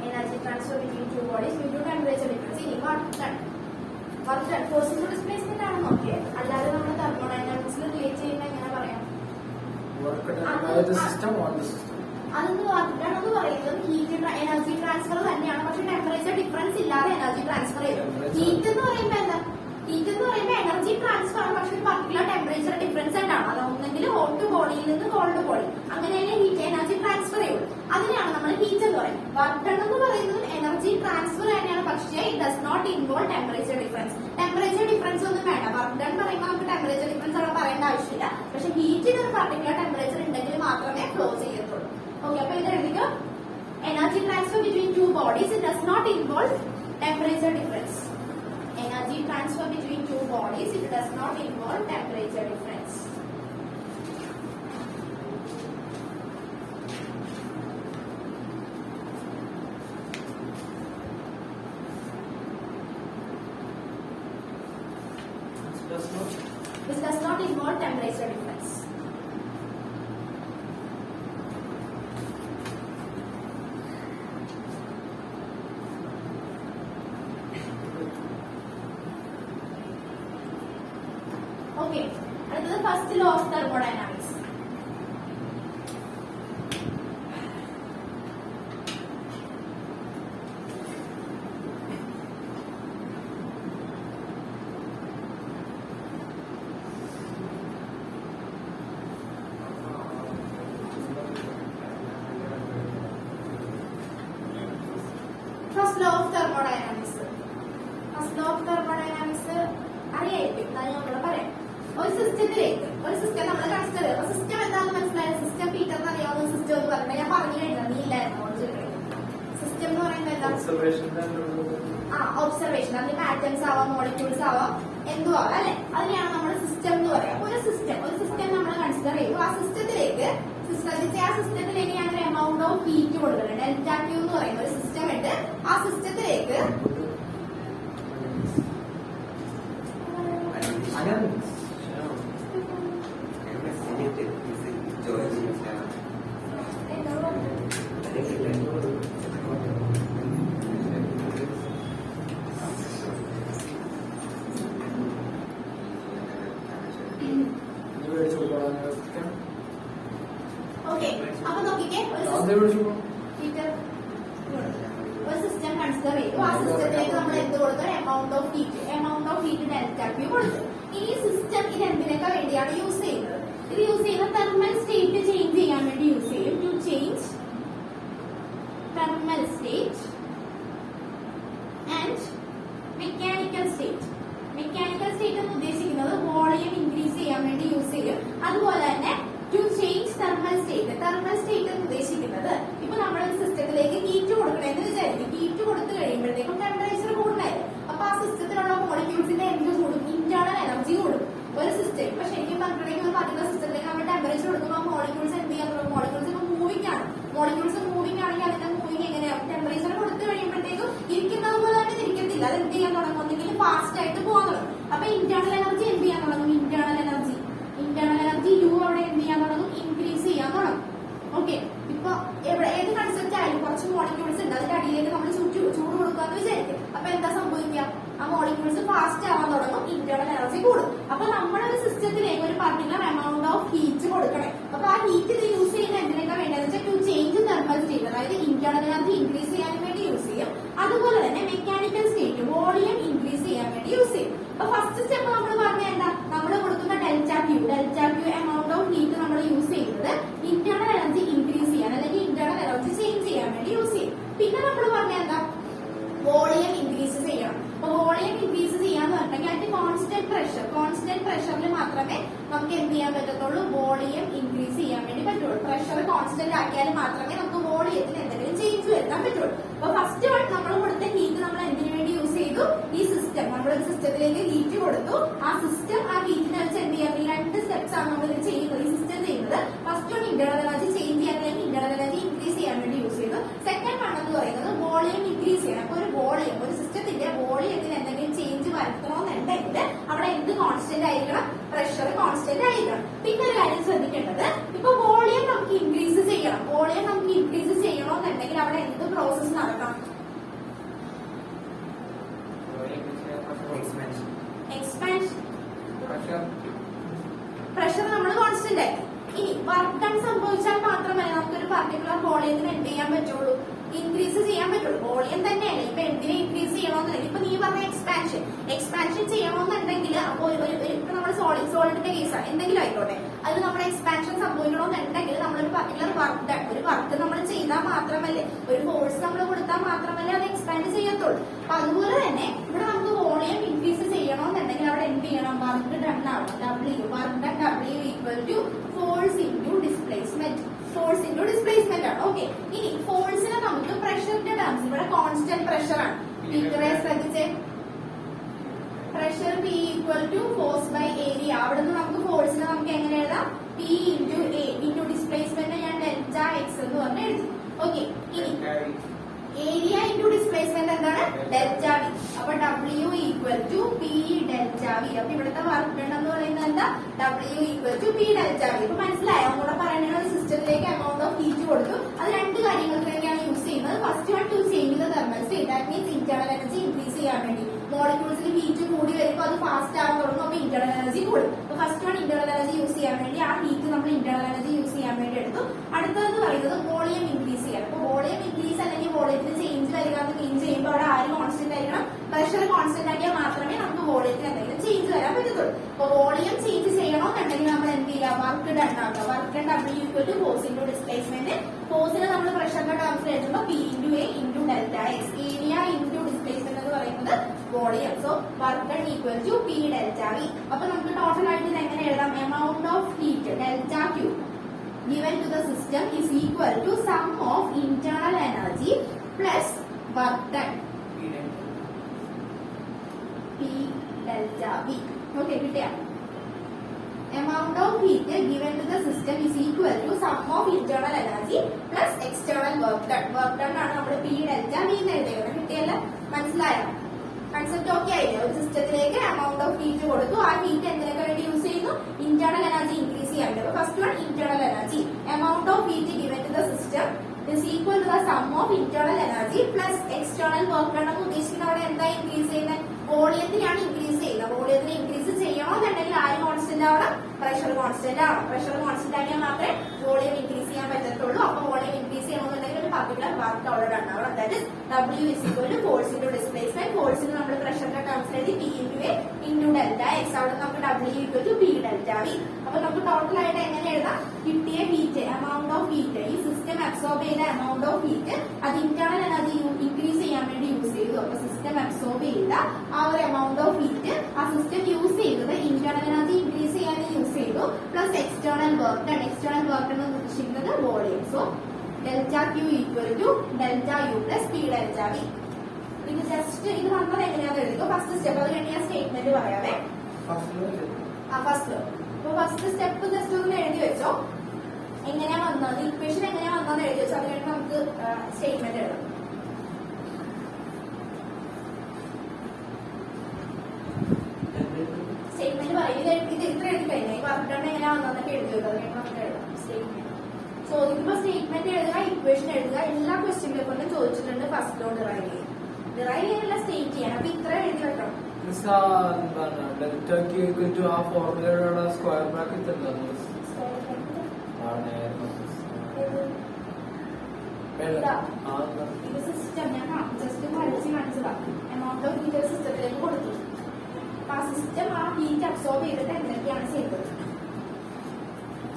Energy transfer between two bodies due to temperature difference. ഇനി work done. Forces of displacement ആണ് നോക്കിയേ. അല്ലാതെ നമ്മൾ തെർമോഡൈനാമിക്സിൽ റിലേറ്റ് ചെയ്യുന്ന എങ്ങനെ പറയാം? അതൊന്ന് വർക്കാണെന്ന് പറയുന്നത് ഹീറ്റ് എനർജി ട്രാൻസ്ഫർ തന്നെയാണ്. പക്ഷെ ടെമ്പറേച്ചർ ഡിഫറൻസ് ഇല്ലാതെ എനർജി ട്രാൻസ്ഫർ ചെയ്യും. ഹീറ്റ് എന്ന് പറയുമ്പോൾ എന്താ? ഹീറ്റ് എന്ന് പറയുമ്പോൾ എനർജി ട്രാൻസ്ഫർ ആണ്. പക്ഷെ പർട്ടിക്കുലർ ടെമ്പറേച്ചർ ഡിഫറൻസ് ഉണ്ടാവും. അത് ഒന്നെങ്കിൽ ഹോട്ട് ബോഡിയിൽ നിന്ന് കോൾഡ് ബോഡി അങ്ങനെയാണ് ഹീറ്റ് എനർജി ട്രാൻസ്ഫർ ചെയ്യുള്ളൂ. അതിനെയാണ് നമ്മൾ ഹീറ്റ് എന്ന് പറയുന്നത്. വർക്ക് ഡൺ എന്ന് പറയുന്നത് എനർജി ട്രാൻസ്ഫർ തന്നെയാണ്. പക്ഷേ it does not involve temperature difference. Temperature difference ഒന്നും വേണ്ട. വർക്ക് ഡൺ പറയുമ്പോൾ നമുക്ക് ടെമ്പറേച്ചർ ഡിഫറൻസ് അവിടെ പറയേണ്ട ആവശ്യമില്ല. പക്ഷെ ഹീറ്റിന് ഒരു പർട്ടിക്കുലർ ടെമ്പറേച്ചർ ഉണ്ടെങ്കിൽ മാത്രമേ ഫ്ലോ ചെയ്യത്തുള്ളൂ. ഓക്കെ, അപ്പൊ ഇത് എഴുതിക്കോ. Energy transfer between two bodies it does not involve temperature difference. Energy transfer between two bodies it does not involve temperature difference. This does not involve temperature difference. Okay, അടുത്തത് first law of thermodynamics. First law of thermodynamics. First law of thermodynamics അറിയായിരിക്കും. അത് നമ്മൾ പറയാം. ഒരു സിസ്റ്റത്തിലേക്ക് ഒരു സിസ്റ്റം നമ്മൾ കൺസിഡർ ചെയ്യുക. സിസ്റ്റം എന്താണെന്ന് മനസ്സിലായത്? സിസ്റ്റം പീറ്ററിന് അറിയാവുന്ന സിസ്റ്റം എന്ന് പറഞ്ഞാൽ ഞാൻ പറഞ്ഞു കഴിഞ്ഞാൽ നീ ഇല്ലായിരുന്നു. സിസ്റ്റം എന്ന് പറയുമ്പോൾ എന്താ? ഒബ്സർവേഷൻ. അതിന് ആറ്റംസ് ആവാം, മോളിക്യൂൾസ് ആവാം, എന്തും ആവാം അല്ലെ? അതിനെയാണ് നമ്മൾ സിസ്റ്റം എന്ന് പറയാം. ഒരു സിസ്റ്റം നമ്മൾ കൺസിഡർ ചെയ്തു. ആ സിസ്റ്റത്തിലേക്ക് ഞാൻ ഒരു എമൗണ്ട് ഓഫ് ഹീറ്റ് കൊടുക്കുന്നുണ്ട്. ഡെൽറ്റ ക്യൂ എന്ന് പറയുന്ന ഒരു സിസ്റ്റം ഇട്ട് ആ സിസ്റ്റത്തിലേക്ക് ഓക്കെ. അപ്പൊ നോക്കിക്കേ, എന്ത് കൊടുക്കും? Amount of heat delta Q കൊടുത്തു. ഇനി സിസ്റ്റം ഇത് എന്തിനൊക്കെ വേണ്ടിയാണ് യൂസ് ചെയ്യുന്നത്? ഇത് യൂസ് ചെയ്യുന്ന തെർമൽ സ്റ്റേറ്റ് ചേഞ്ച് ചെയ്യാൻ വേണ്ടി യൂസ് ചെയ്യും. To change thermal state and mechanical state. Mechanical state എന്ന് ഉദ്ദേശിക്കുന്നത് വോളിയം ഇൻക്രീസ് ചെയ്യാൻ വേണ്ടി യൂസ് ചെയ്യും. അതുപോലെ തന്നെ ടു ചേഞ്ച് തെർമൽ സ്റ്റേറ്റ് എന്ന് ഉദ്ദേശിക്കുന്നത് ഇപ്പൊ നമ്മുടെ സിസ്റ്റത്തിലേക്ക് ഹീറ്റ് കൊടുക്കണമെന്ന് വിചാരിക്കും. ഹീറ്റ് കൊടുത്തു കഴിയുമ്പോഴത്തേക്കും ടെമ്പറേച്ചർ കൂടുന്നതായിരിക്കും. അപ്പൊ ആ സിസ്റ്റത്തിലുള്ള മോളിക്യൂൾസിന്റെ എന്ത് കൂടും? ഇന്റേണൽ എനർജി കൂടും. ഒരു സിസ്റ്റം ഇപ്പൊ ശരിക്കും പറഞ്ഞിട്ടുണ്ടെങ്കിൽ ഒരു പർട്ടിക്കുലർ സിസ്റ്റത്തിലേക്ക് നമ്മൾ ടെമ്പറേച്ചർ കൊടുക്കുമ്പോൾ മോളിക്യൂൾസ് എന്ത് ചെയ്യാൻ തുടങ്ങും? മോളിക്യൂൾസ് ഇപ്പൊ മൂവിംഗ് ആണ്. മോളിക്യൂൾസ് മൂവിംഗ് ആണെങ്കിൽ അതിന്റെ മൂവിംഗ് എങ്ങനെയാണ്? ടെമ്പറേച്ചർ കൊടുത്തു കഴിയുമ്പോഴത്തേക്കും ഇരിക്കുന്നത് പോലെ തന്നെ ഇരിക്കത്തില്ല. അത് എന്ത് ചെയ്യാൻ തുടങ്ങും? ഒന്നെങ്കിൽ ഫാസ്റ്റ് ആയിട്ട് പോകാൻ തുടങ്ങും. അപ്പൊ ഇന്റേണൽ എനർജി എന്ത് ചെയ്യാൻ തുടങ്ങും? ഇന്റേണൽ എനർജി യു അവിടെ എന്ത് ചെയ്യാൻ തുടങ്ങും? ഇൻക്രീസ് ചെയ്യാൻ തുടങ്ങും. ഓക്കെ, ഇപ്പൊ ഏത് കൺസെപ്റ്റ് ആയാലും കുറച്ച് മോളിക്യൂൾസ് ഉണ്ട്, അതിന്റെ അടിയിലേക്ക് നമ്മൾ ചൂട് കൊടുക്കാന്ന് വിചാരിക്കും. അപ്പൊ എന്താ സംഭവിക്കുക? ആ മോളിക്യൂൾസ് ഫാസ്റ്റ് ആവാൻ തുടങ്ങും, ഇന്റേണൽ എനർജി കൂടും. അപ്പൊ നമ്മളൊരു സിസ്റ്റത്തിലേക്ക് ഒരു പർട്ടിക്കുലർ എമൗണ്ട് ഓഫ് ഹീറ്റ് കൊടുക്കണം. അപ്പൊ ആ ഹീറ്റ് ഇത് യൂസ് ചെയ്യുന്ന എന്തിനൊക്കെ വേണ്ടതെന്ന് വെച്ചാൽ ടു ചേഞ്ച് തെർമൽ സ്റ്റേറ്റ്, അതായത് ഇന്റേണൽ എനർജി ഇൻക്രീസ് ചെയ്യാൻ വേണ്ടി യൂസ് ചെയ്യും. അതുപോലെ തന്നെ മെക്കാനിക്കൽ സ്റ്റേറ്റ് വോളിയം ഇൻക്രീസ് ചെയ്യാൻ വേണ്ടി യൂസ് ചെയ്യും. അപ്പൊ ഫസ്റ്റ് സ്റ്റെപ്പ് നമ്മൾ പറഞ്ഞ എന്താ? നമ്മൾ കൊടുക്കുന്ന delta Q amount of heat നമ്മൾ യൂസ് ചെയ്യുന്നത് ഇന്റേണൽ എനർജി ഇൻക്രീസ് ചെയ്യാൻ അല്ലെങ്കിൽ ഇന്റേണൽ എനർജി ചേഞ്ച് ചെയ്യാൻ വേണ്ടി യൂസ് ചെയ്യും. പിന്നെ നമ്മൾ പറഞ്ഞ എന്താ? വോളിയം ഇൻക്രീസ് ചെയ്യണം. അപ്പൊ വോളിയം ഇൻക്രീസ് ചെയ്യാന്ന് പറഞ്ഞിട്ടുണ്ടെങ്കിൽ അതിന്റെ കോൺസ്റ്റന്റ് പ്രഷറിൽ മാത്രമേ നമുക്ക് എന്ത് ചെയ്യാൻ പറ്റത്തുള്ളൂ? വോളിയം ഇൻക്രീസ് ചെയ്യാൻ വേണ്ടി പറ്റുള്ളൂ. പ്രഷർ കോൺസ്റ്റന്റ് ആക്കിയാൽ മാത്രമേ നമുക്ക് വോളിയത്തിന് എന്തെങ്കിലും ചേഞ്ച് വരുത്താൻ പറ്റുള്ളൂ. അപ്പൊ ഫസ്റ്റ് വൺ നമ്മൾ കൊടുത്ത ഹീറ്റ് നമ്മൾ എന്തിനു വേണ്ടി യൂസ് ചെയ്തു? ഈ സിസ്റ്റം, നമ്മളൊരു സിസ്റ്റത്തിലേക്ക് ഹീറ്റ് കൊടുത്തു. ആ സിസ്റ്റം ആ ഹീറ്റിനെ വെച്ച് എന്ത് ചെയ്യാം? ഈ രണ്ട് സ്റ്റെപ്സ് ആണ് നമ്മൾ ചെയ്യുന്നത്, ഈ സിസ്റ്റം ചെയ്യുന്നത്. First one internal energy change ചെയ്യാൻ അല്ലെങ്കിൽ ഇന്റേണൽ എനർജി ഇൻക്രീസ് ചെയ്യാൻ വേണ്ടി യൂസ് ചെയ്തു. സെക്കൻഡ് വൺ എന്ന് പറയുന്നത് വോളിയം ഇൻക്രീസ് ചെയ്യണം. അപ്പൊ ഒരു സിസ്റ്റത്തിന്റെ വോളിയത്തിന് എന്തെങ്കിലും ചേഞ്ച് വരുത്തണമെന്നുണ്ടെങ്കിൽ അവിടെ എന്ത് കോൺസ്റ്റന്റ് ആയിരിക്കണം? പ്രഷർ കോൺസ്റ്റന്റ് ആയിരിക്കണം. പിന്നെ ഒരു കാര്യം ശ്രദ്ധിക്കേണ്ടത്, ഇപ്പൊ വോളിയം നമുക്ക് ഇൻക്രീസ് ചെയ്യണമെന്നുണ്ടെങ്കിൽ അവിടെ എന്ത് പ്രോസസ് നടക്കണം? എക്സ്പാൻഷൻ. പ്രഷർ നമ്മൾ കോൺസ്റ്റന്റ് ആക്കി. ഇനി വർക്ക് ഡൺ സംഭവിച്ചാൽ മാത്രമേ നമുക്കൊരു പർട്ടിക്കുലർ വോളിയത്തിന് എന്ത് ചെയ്യാൻ പറ്റുള്ളൂ? ഇൻക്രീസ് ചെയ്യാൻ പറ്റുള്ളൂ. വോളിയം തന്നെയല്ലേ ഇപ്പൊ എന്തിനെ ഇൻക്രീസ് ചെയ്യണമെന്നുണ്ടെങ്കിൽ ഇപ്പൊ നീ പറഞ്ഞ എക്സ്പാൻഷൻ ചെയ്യണമെന്നുണ്ടെങ്കിൽ അപ്പൊ ഇപ്പൊ നമ്മൾ സോളിഡിന്റെ കേസാണ്, എന്തെങ്കിലും ആയിക്കോട്ടെ, അത് നമ്മുടെ എക്സ്പാൻഷൻ സംഭവിക്കണമെന്നുണ്ടെങ്കിൽ നമ്മളൊരു പർട്ടിക്കുലർ വർക്ക് നമ്മൾ ചെയ്താൽ മാത്രമല്ലേ, ഒരു ഫോഴ്സ് നമ്മൾ കൊടുത്താൽ മാത്രമല്ലേ അത് എക്സ്പാൻഡ് ചെയ്യത്തുള്ളൂ. അപ്പൊ അതുപോലെ തന്നെ ഇവിടെ നമുക്ക് വോളിയം ഇൻക്രീസ് ചെയ്യണമെന്നുണ്ടെങ്കിൽ അവിടെ എന്ത് ചെയ്യണം? വർക്ക് ഡൺ ആവണം. Work done W equal to force into displacement. ആണ്. ഓക്കെ, ഇനി ഫോഴ്സിനെ നമുക്ക് പ്രഷറിന്റെ ടേംസ്, ഇവിടെ കോൺസ്റ്റന്റ് പ്രഷർ ആണ്. ശ്രദ്ധിച്ചേ, pressure P equal to force by area. അവിടെ നിന്ന് നമുക്ക് ഫോഴ്സിനെ നമുക്ക് എങ്ങനെ എഴുതാം? P into A into displacement ഞാൻ ഡെൽറ്റ എക്സ് എന്ന് പറഞ്ഞ് എഴുതി. ഓക്കെ, ഇനി ഏരിയ ഇൻടു ഡിസ്പ്ലേസ്മെന്റ് എന്താണ്? Delta V. അപ്പൊ W equal to P delta V. അപ്പൊ ഇവിടുത്തെ വർക്ക് ഡൺ എന്ന് പറയുന്നത് എന്താ? W equal to P delta V. ഇപ്പൊ മനസ്സിലായോ? കൂടെ പറയുന്ന ഒരു സിസ്റ്റത്തിലേക്ക് എമൗണ്ട് ഓഫ് ഹീറ്റ് കൊടുത്തു. അത് രണ്ട് കാര്യങ്ങൾക്ക് വേണ്ടിയാണ് യൂസ് ചെയ്യുന്നത്. First one two change the thermal state, that means internal energy increase ചെയ്യാൻ വേണ്ടി. മോളിക്യൂൾസിൽ ഹീറ്റ് കൂടി വരുമ്പോൾ അത് ഫാസ്റ്റ് ആവാൻ തുടങ്ങും, അപ്പൊ ഇന്റേണൽ എനർജി കൂടും. അപ്പൊ first one internal energy use ചെയ്യാൻ വേണ്ടി, ആ ഹീറ്റ് നമ്മൾ ഇന്റേണൽ എനർജി യൂസ് ചെയ്യാൻ വേണ്ടി എടുത്തു. അടുത്തതെന്ന് പറയുന്നത് വോളിയം ഇൻക്രീസ് ചെയ്യാൻ. അപ്പൊ വോളിയം ഇൻക്രീസ് അല്ലെങ്കിൽ വോളിയത്തിന് ചേഞ്ച് വരിക എന്ന് മീൻ ചെയ്യുമ്പോൾ അവിടെ ആര് കോൺസ്റ്റന്റ് ആയിരിക്കണം? പ്രഷർ കോൺസ്റ്റന്റ് ആക്കിയാൽ മാത്രമേ നമുക്ക് വോളിയത്തിന് എന്തെങ്കിലും ചേഞ്ച് വരാൻ പറ്റത്തുള്ളൂ. അപ്പൊ വോളിയം ചേഞ്ച് ചെയ്യണമെന്നുണ്ടെങ്കിൽ നമ്മൾ എന്ത് ചെയ്യുക? വർക്ക് ഡൺ ആക്കുക. Work done W equal to force into displacement. ഫോഴ്സിനെ നമ്മൾ പ്രഷറിന്റെ ടേംസിൽ എഴുതുമ്പോൾ P into A into delta X. Area into displacement എന്ന് പറയുന്നത് volume. So work done equal to P delta V. അപ്പൊ നമുക്ക് ടോട്ടൽ ആയിട്ട് ഇത് എങ്ങനെ എഴുതാം? Amount of heat delta Q given to the system is equal to sum of internal energy plus work done. P delta V. Okay, കിട്ടിയ amount of heat given to the system is equal to sum of internal energy plus external work done. Work done ആണ് നമ്മൾ P delta V എന്ന് എഴുതിയത്. കിട്ടിയല്ല? മനസ്സിലായോ? കൺസെപ്റ്റ് ഓക്കെ ആയില്ലേ? ഒരു സിസ്റ്റത്തിലേക്ക് എമൗണ്ട് ഓഫ് ഹീറ്റ് കൊടുത്തു. ആ ഹീറ്റ് എന്തിനൊക്കെ വേണ്ടി യൂസ് ചെയ്യുന്നു? ഇന്റേണൽ എനർജി ഇൻക്രീസ് ചെയ്യാൻ വേണ്ടി. First one internal energy. Amount of heat given to the system is equal to the sum of internal energy plus external work done. എന്ന് ഉദ്ദേശിക്കുന്ന അവിടെ എന്താ ഇൻക്രീസ് ചെയ്യുന്നത്? വോളിയത്തിനാണ് ഇൻക്രീസ് ചെയ്യുന്നത്. വോളിയത്തിന് ഇൻക്രീസ് ചെയ്യണമെന്നുണ്ടെങ്കിൽ ആര് കോൺസ്റ്റന്റ് ആവണം? പ്രഷർ കോൺസ്റ്റന്റ് ആവണം. പ്രഷർ കോൺസ്റ്റന്റ് ആക്കിയാൽ മാത്രമേ വോളിയം ഇൻക്രീസ് ചെയ്യാൻ പറ്റത്തുള്ളൂ. അപ്പൊ വോളിയം ഇൻക്രീസ് ചെയ്യണമെന്നുണ്ടെങ്കിൽ ഒരു പർട്ടിക്കുലർ വർക്ക് അവിടെ ഉണ്ടാവണം. That is W is equal to force into displacement. ഫോഴ്സിന് നമ്മൾ ഡെൽറ്റ എക്സ്, അവിടെ നമുക്ക് W equal to P delta V. അപ്പൊ നമുക്ക് ടോട്ടൽ ആയിട്ട് എങ്ങനെ എഴുതാം? കിട്ടിയ ഹീറ്റ്, എമൗണ്ട് ഓഫ് ഹീറ്റ്, ഈ സിസ്റ്റം അബ്സോർബ് ചെയ്ത എമൗണ്ട് ഓഫ് ഹീറ്റ് അത് ഇന്റേണൽ എനർജി ഇൻക്രീസ് ചെയ്യാൻ വേണ്ടി യൂസ് ചെയ്തു. അപ്പൊ സിസ്റ്റം അബ്സോർബ് ചെയ്ത ആ ഒരു എമൗണ്ട് ഓഫ് ഹീറ്റ് ആ സിസ്റ്റം യൂസ് ചെയ്തത് ഇന്റേണൽ എനർജി ഇൻക്രീസ് ചെയ്യാൻ യൂസ് ചെയ്തു, plus external work done. External work എന്ന് ഉദ്ദേശിക്കുന്നത് volume. So delta Q equal to delta U plus P delta V. ഇത് ജസ്റ്റ് ഇത് വന്നത് എങ്ങനെയാണെന്ന് എഴുതിക്കോ. ഫസ്റ്റ് സ്റ്റെപ്പ്, അത് കഴിഞ്ഞ് ഞാൻ സ്റ്റേറ്റ്മെന്റ് പറയാവേ. First law. അപ്പൊ ഫസ്റ്റ് സ്റ്റെപ്പ് ജസ്റ്റ് ഒന്ന് എഴുതി വെച്ചോ, എങ്ങനെയാ വന്നത്, ഇക്വേഷൻ എങ്ങനെയാ വന്നതെന്ന് എഴുതി വെച്ചോ. അത് കഴിഞ്ഞ് നമുക്ക് സ്റ്റേറ്റ്മെന്റ് എഴുതാം. സ്റ്റേറ്റ്മെന്റ് പറയും. ഇത് ഇത്ര എഴുതി കഴിഞ്ഞാൽ വർക്ക് ഡൺ എങ്ങനെയാ വന്നതെന്നൊക്കെ എഴുതി വെക്കുക. അത് കഴിഞ്ഞ് നമുക്ക് എഴുതാം സ്റ്റേറ്റ്മെന്റ്. ചോദിക്കുമ്പോ സ്റ്റേറ്റ്മെന്റ് എഴുതുക, ഇക്വേഷൻ എഴുതുക. എല്ലാ ക്വസ്റ്റ്യൻ പേപ്പറിലും ചോദിച്ചിട്ടുണ്ട് ഫസ്റ്റ് ലോ ഡിറൈവ് ചെയ്യും. ഡിറൈവ് ചെയ്യാനല്ല സ്റ്റേറ്റ് ചെയ്യാൻ. അപ്പൊ ഇത്ര എഴുതി വെക്കണം. ഡെൽറ്റ ക്യൂ ഈക്വൽ ടു ആ ഫോർമുലയുടെ സ്ക്വയർ ബ്രാക്കറ്റ് എന്താണ്? ഇത് സിസ്റ്റം ഞാൻ ജസ്റ്റ് വരച്ച് കാണിച്ചതാ. എമൗണ്ട് ഓഫ് ഹീറ്റ് സിസ്റ്റത്തിലേക്ക് കൊടുത്തു. അപ്പൊ ആ സിസ്റ്റം ആ ഹീറ്റ് അബ്സോർബ് ചെയ്തിട്ട് എന്തൊക്കെയാണ് ചെയ്തത്?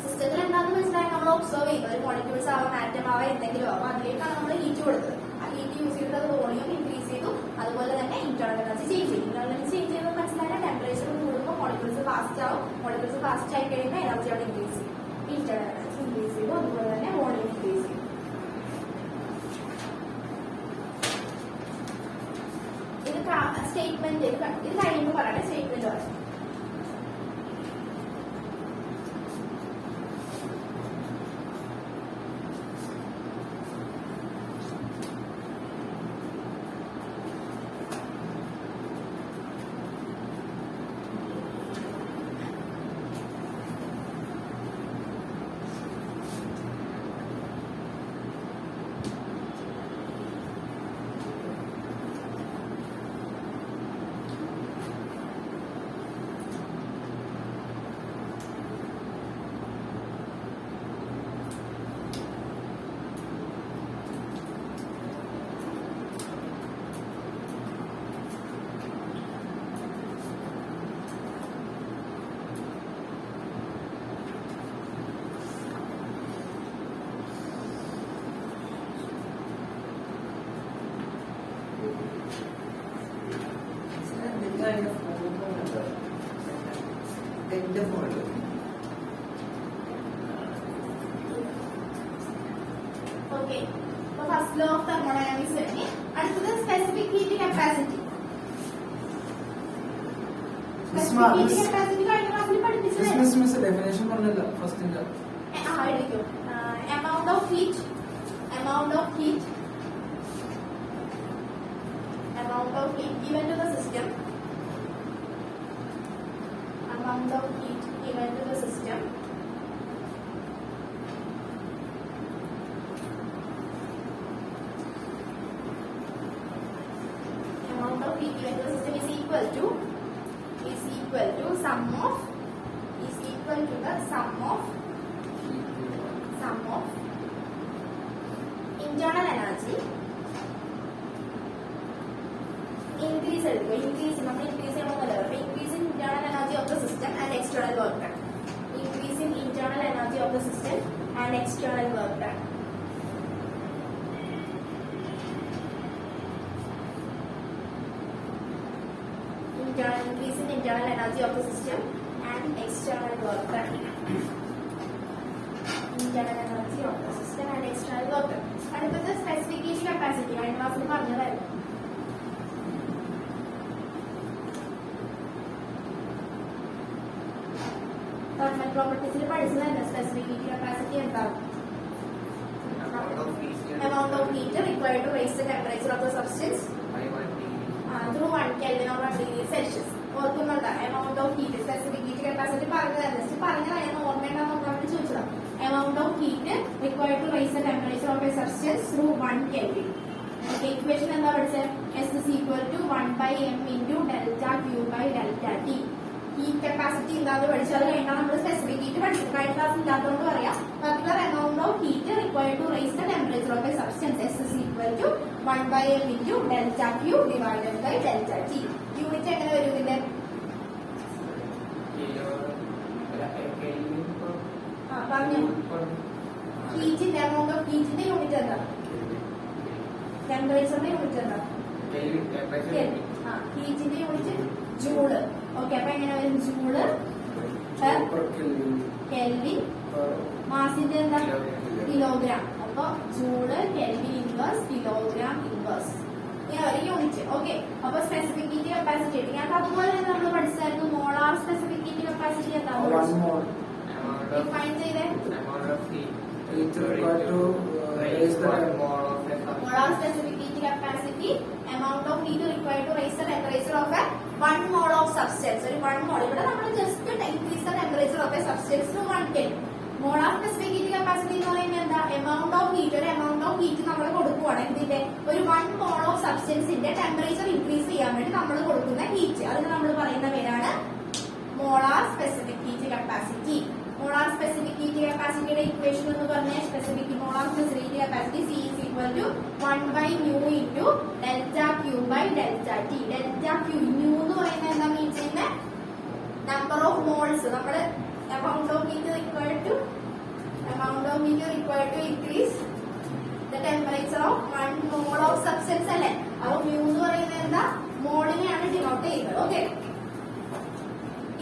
സിസ്റ്റത്തിൽ എന്താണെന്ന് മനസ്സിലായി നമ്മൾ ഒബ്സർവ് ചെയ്തു. ഒരു മോളിക്യൂൾസ് ആവാം, ആറ്റം ആവാം, എന്തെങ്കിലും ആവാം, അതിലേക്കാണ് നമ്മൾ ഹീറ്റ് കൊടുത്തത്. ആ ഹീറ്റ് യൂസ് ചെയ്തിട്ട് അത് വോളിയം ഇൻക്രീസ് ചെയ്തു. അതുപോലെ തന്നെ ഇന്റേണൽ എനർജി ചേഞ്ച് ചെയ്തു. ഇന്റേണൽ എനർജി ചേഞ്ച് ചെയ്യുന്നത് മനസ്സിലായ ടെമ്പറേച്ചർ കൂടുമ്പോൾ മോളിക്യൂൾസ് ഫാസ്റ്റ് ആവും. മോളിക്യൂൾസ് ഫാസ്റ്റ് ആയി കഴിയുമ്പോൾ എനർജി അവിടെ ഇൻക്രീസ് ചെയ്യും. ഇന്റേണൽ എനർജി ഇൻക്രീസ് ചെയ്തു. അതുപോലെ തന്നെ വോളിയം ഇൻക്രീസ് ചെയ്യും. ഇത് സ്റ്റേറ്റ്മെന്റ് ഇത് കഴിയുമ്പോൾ പറയട്ടെ. സ്റ്റേറ്റ്മെന്റ് പറയാം. ഓക്കെ, അപ്പൊ ഫസ്റ്റ് ലോ ഓഫ് തെർമോഡൈനാമിക്സ് കഴിഞ്ഞ് അടുത്തത് specific heat capacity. Specific heat capacity കഴിഞ്ഞ ക്ലാസ്സിൽ പഠിപ്പിച്ചത് ഡെഫിനേഷൻ പറഞ്ഞില്ല ഫസ്റ്റിന്റെ. എഴുതിക്കോ. Amount of heat, amount of heat, amount of heat given to the system, amount of heat given to the system, amount of heat given to the system is equal to sum of internal energy increase എടുക്കുക. നമ്മൾ increase ചെയ്യണമെന്നല്ല, increase in internal energy of the system and external work done. Increase in internal energy of the system and external work done. Increase in internal energy of the system and external work done. Internal energy of the system and external work done. അടുത്തത് സ്പെസിഫിക് ഹീറ്റ് കപ്പാസിറ്റി. കഴിഞ്ഞ ക്ലാസ്സിൽ പറഞ്ഞതായിരുന്നു. തെർമൽ പ്രോപ്പർട്ടീസിൽ പഠിച്ചതല്ല സ്പെസിഫിക് ഹീറ്റ് കപ്പാസിറ്റി എന്താണ്? amount of heat required to raise the temperature of the substance through 1 Kelvin or 1 degree Celsius. ഓർക്കുന്നുണ്ടോ? amount of heat specific heat capacity പറഞ്ഞതാണ്. ഓർമ്മയുണ്ടാകുന്ന വേണ്ടി ചോദിച്ചതാണ്. amount of heat required to raise the temperature of a substance through 1 Kelvin. Equation എന്താ പഠിച്ചത്? S is equal to 1/m into delta Q by delta T. Heat capacity എന്താണെന്ന് പഠിച്ചാൽ കഴിഞ്ഞാൽ നമ്മൾ സ്പെസിഫിക് ഹീറ്റ് പഠിച്ചു. കഴിഞ്ഞ ക്ലാസ് ഇല്ലാത്തതുകൊണ്ട് പറയാം. Particular amount of heat required to raise the temperature of a substance. S is equal to 1/m into delta Q divided by delta T. Unit എങ്ങനെ വരും ഇതിന്റെ? പറഞ്ഞോ. ഹീറ്റിന്റെ എമൗണ്ട് ഓഫ് ഹീറ്റിന്റെ യൂണിറ്റ് എന്താ? ടെമ്പറേച്ചറിന്റെ യൂണിറ്റ് എന്താ? ഹീറ്റിന്റെ യൂണിറ്റ് ജൂള്. ഓക്കെ, അപ്പൊ എങ്ങനെ വരും? ജൂള് കെൽവിൻ, മാസിന്റെ എന്താ? കിലോഗ്രാം. അപ്പൊ joule kelvin inverse kilogram inverse ഇങ്ങനെ ഒരു യൂണിറ്റ്. ഓക്കെ, അപ്പൊ സ്പെസിഫിക് ഹീറ്റ് കപ്പാസിറ്റി ഞാൻ അതുപോലെ തന്നെ നമ്മൾ പഠിച്ചായിരുന്നു. മോളാർ സ്പെസിഫിക് ഹീറ്റ് കപ്പാസിറ്റി എന്താ ഡിഫൈൻ ചെയ്തേ? Molar specific heat capacity, amount of heat required to raise the temperature of a 1 mole of substance. ഒരു 1 mole. ഇവിടെ നമ്മൾ just increase the temperature of a substance to 1 Kelvin. Molar specific heat capacity എന്ന് പറയുന്നത് എന്താ? amount of heat, ഒരു amount of heat നമ്മൾ കൊടുക്കുവാണ്. എന്തിന്റെ? ഒരു 1 mole of substanceന്റെ ടെമ്പറേച്ചർ ഇൻക്രീസ് ചെയ്യാൻ വേണ്ടി നമ്മൾ കൊടുക്കുന്ന ഹീറ്റ്. അതിന് നമ്മൾ പറയുന്ന പേരാണ് molar specific heat capacity. Molar specific heat capacity equation എന്ന് പറഞ്ഞാൽ specific molar specific heat capacity C is equal to 1 by mu into delta Q by delta T. Delta Q mu എന്ന് പറയുന്നത് എന്താ മീൻ ചെയ്യുന്നത്? number of moles. നമ്മൾ amount of heat required to increase the temperature of 1 mole of substance അല്ലേ? അപ്പോൾ mu എന്ന് പറയുന്നത് എന്താ? മോളിനെയാണ് ഡിനോട്ട് ചെയ്യുന്നത്. ഓക്കെ,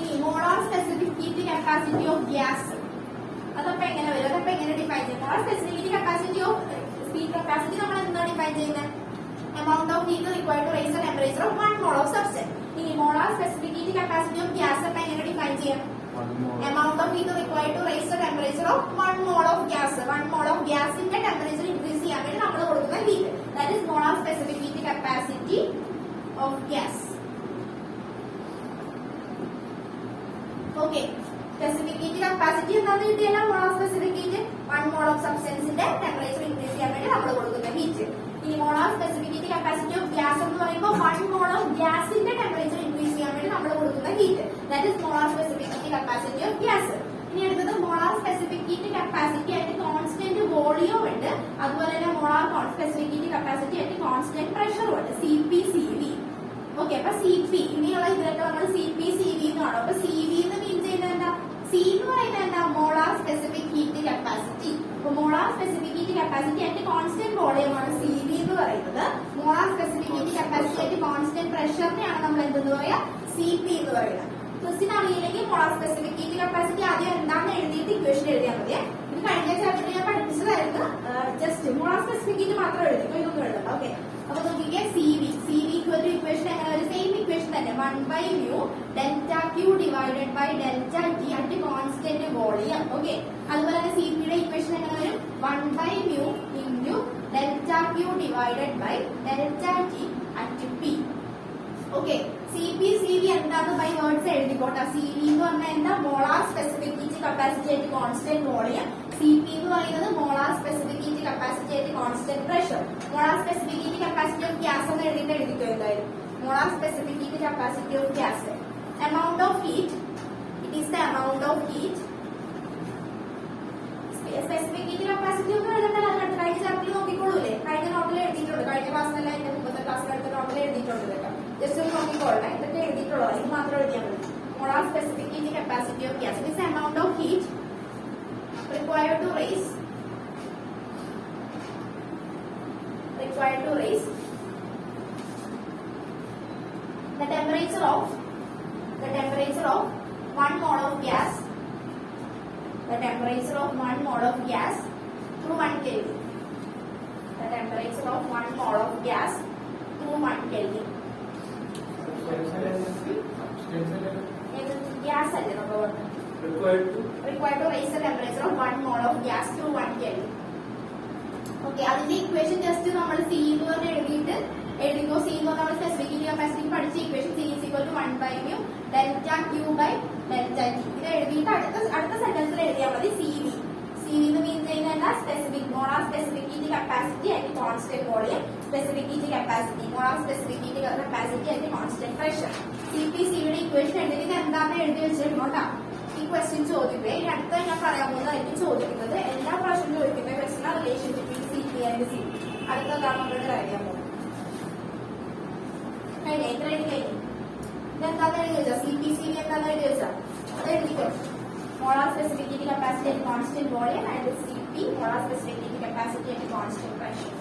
ഈ molar specific heat capacity of gas അതപ്പോ എങ്ങനെ വരും? അതപ്പോ എങ്ങനെ ഡിഫൈൻ ചെയ്യും? Molar specific heat capacity of heat capacity നമ്മൾ എന്താ ഡിഫൈൻ ചെയ്യുന്നത്? Amount of heat required to raise the temperature of 1 mole of substance. ഇനി molar specific heat capacity of gas അപ്പൊ എങ്ങനെ ഡിഫൈൻ ചെയ്യാം? Amount of heat required to raise the temperature of 1 mole of gas. 1 mole of ഗ്യാസിന്റെ ടെമ്പറേച്ചർ ഇൻക്രീസ് ചെയ്യാൻ വേണ്ടി നമ്മൾ കൊടുക്കുന്ന heat. That is molar specific heat capacity of gas. Okay, specific heat capacity എന്താണെന്ന് കിട്ടിയാൽ molar specific heat 1 mole of സബ്സ്റ്റൻസിന്റെ ടെമ്പറേച്ചർ ഇൻക്രീസ് ചെയ്യാൻ വേണ്ടി നമ്മൾ കൊടുക്കുന്ന ഹീറ്റ്. ഈ molar specific heat capacity of gas എന്ന് പറയുമ്പോൾ 1 മോൾ ഓഫ് ഗ്യാസിന്റെ ടെമ്പറേച്ചർ ഇൻക്രീസ് ചെയ്യാൻ വേണ്ടി നമ്മൾ കൊടുക്കുന്ന heat. That is molar specific heat capacity of gas. ഇനി അടുത്തത് മോളാർ സ്പെസിഫിക് ഹീറ്റ് കപ്പാസിറ്റി ആയിട്ട് കോൺസ്റ്റന്റ് വോളിയം ഉണ്ട്. അതുപോലെ തന്നെ മോളാർ സ്പെസിഫിക് ഹീറ്റ് കപ്പാസിറ്റി ആയിട്ട് കോൺസ്റ്റന്റ് പ്രഷറും ഉണ്ട്. CP/CV. ഓക്കെ, അപ്പൊ CP ഇനിയുള്ള ഇതിലൊക്കെ നമ്മൾ CP/CV എന്ന് കാണും. അപ്പൊ CV എന്ന് മീൻ ചെയ്യുന്നത് എന്താ? C എന്ന് പറയുന്നത് എന്താ? Molar specific heat capacity. അപ്പൊ മോളാർ സ്പെസിഫിക് ഹീറ്റ് കപ്പാസിറ്റി ആയിട്ട് കോൺസ്റ്റന്റ് വോളിയം ആണ് CV എന്ന് പറയുന്നത്. മോളാർ സ്പെസിഫിക് ഹീറ്റ് കപ്പാസിറ്റി ആയിട്ട് കോൺസ്റ്റന്റ് പ്രഷറിനെയാണ് നമ്മൾ എന്തെന്ന് പറയാ? CP എന്ന് പറയുന്നത്. ക്വസ്റ്റ്യൻ അറിയില്ലെങ്കിൽ മോളാർ സ്പെസിഫിക് ഹീറ്റ് കപ്പാസിറ്റി ആദ്യം എന്താണെന്ന് എഴുതിയിട്ട് ഇക്വേഷൻ എഴുതിയാൽ മതി. ഇത് കഴിഞ്ഞ ചാപ്റ്ററിൽ ഞാൻ പഠിപ്പിച്ചതായിരുന്നു. ജസ്റ്റ് മോളാർ സ്പെസിഫിക് ഹീറ്റ് മാത്രം എഴുതിക്കോ, ഇതൊന്നും എഴുതണ്ട. ഓക്കെ, അപ്പൊ നോക്കിക്കേ CV ഈക്വൽ ടു ഇക്വേഷൻ എങ്ങനെ ഒരു സെയിം ഇക്വേഷൻ തന്നെ 1 by mu delta Q divided by delta T at constant volume. Okay, അതുപോലെ തന്നെ CPയുടെ ഇക്വേഷൻ എങ്ങനെ വരും? 1 by mu into delta Q divided by delta T at P. Okay, CP/CV എന്താന്ന് ബൈ വേർഡ്സ് എഴുതിക്കോട്ടെ. CV എന്ന് പറഞ്ഞാൽ എന്താ? മോളാർ സ്പെസിഫിക് ഹീറ്റ് കപ്പാസിറ്റി ആയിട്ട് കോൺസ്റ്റന്റ് വോളിയം. CP എന്ന് പറയുന്നത് മോളാർ സ്പെസിഫിക് ഹീറ്റ് കപ്പാസിറ്റി ആയിട്ട് constant pressure. Molar specific heat capacity of gas എന്ന് എഴുതിക്കോ എന്തായാലും. Molar specific heat capacity of gas. amount of heat, it is the amount of heat. Specific heat capacity ഒന്നും എഴുതണ്ടല്ലോ. അത് കഴിഞ്ഞ ചാപ്റ്ററിൽ നോക്കിക്കോളൂല്ലേ? കഴിഞ്ഞ നോട്ടിൽ എഴുതിയിട്ടുണ്ട്. കഴിഞ്ഞ ക്ലാസ്സിലല്ല, എന്റെ മുമ്പത്തെ ക്ലാസ്സിൽ അടുത്ത നോട്ടിൽ എഴുതിയിട്ടുണ്ട്. ഇതൊക്കെ ജസ്റ്റ് ഒന്ന് നോക്കിക്കോളട്ടെ. ഇതൊക്കെ എഴുതിയിട്ടുള്ളൂ, ഇത് മാത്രം എഴുതിയാൽ മതി. Molar specific heat capacity of gas. It is amount of heat required to raise the temperature of 1 mole of gas. The temperature of 1 mole of gas through 1 Kelvin. The temperature of 1 mole of gas through 1 Kelvin. Gas അല്ലേ നമ്മൾ പറഞ്ഞത്? Required to raise the temperature of 1 mole of gas through 1 Kelvin. Okay, അതിന്റെ ഇക്വേഷൻ ജസ്റ്റ് നമ്മൾ C എന്ന് പറഞ്ഞ് എഴുതിക്കോ. C എന്ന് പറഞ്ഞാൽ സ്പെസിഫിക് ഹീറ്റ് കപ്പാസിറ്റി പഠിച്ച equation C is equal to 1 by mu delta Q by delta T. ഇത് എഴുതിയിട്ട് അടുത്ത സെന്റൻസിൽ എഴുതിയാൽ മതി CV. CV എന്ന് മീൻ ചെയ്യുന്നത് specific molar specific heat capacity ആയിട്ട് constant volume. Specific heat capacity molar specific heat capacity ആയിട്ട് കോൺസ്റ്റന്റ് പ്രഷർ. CP/CVയുടെ ഇക്വേഷൻ എഴുതിയിട്ട് എന്താണെന്ന് എഴുതി വെച്ചിരുന്നോട്ടാ. ഈ ക്വസ്റ്റ്യൻ ചോദിക്കേ. ഇനി അടുത്ത ഞാൻ പറയാൻ പോകുന്നതായിരിക്കും ചോദിക്കുന്നത്. എല്ലാ പ്രാവശ്യം ചോദിക്കുന്ന question relationship CP and CV. അടുത്തതാണ് നമ്മളുടെ കാര്യം പോകുന്നത്. കഴിഞ്ഞു ഇതെന്താന്ന് എഴുതി വെച്ചാ? CP/CV എന്താന്ന് എഴുതി വെച്ചാ അത് എഴുതിക്കോ. molar specific heat capacity at constant volume, and Cp, molar specific heat capacity at constant pressure.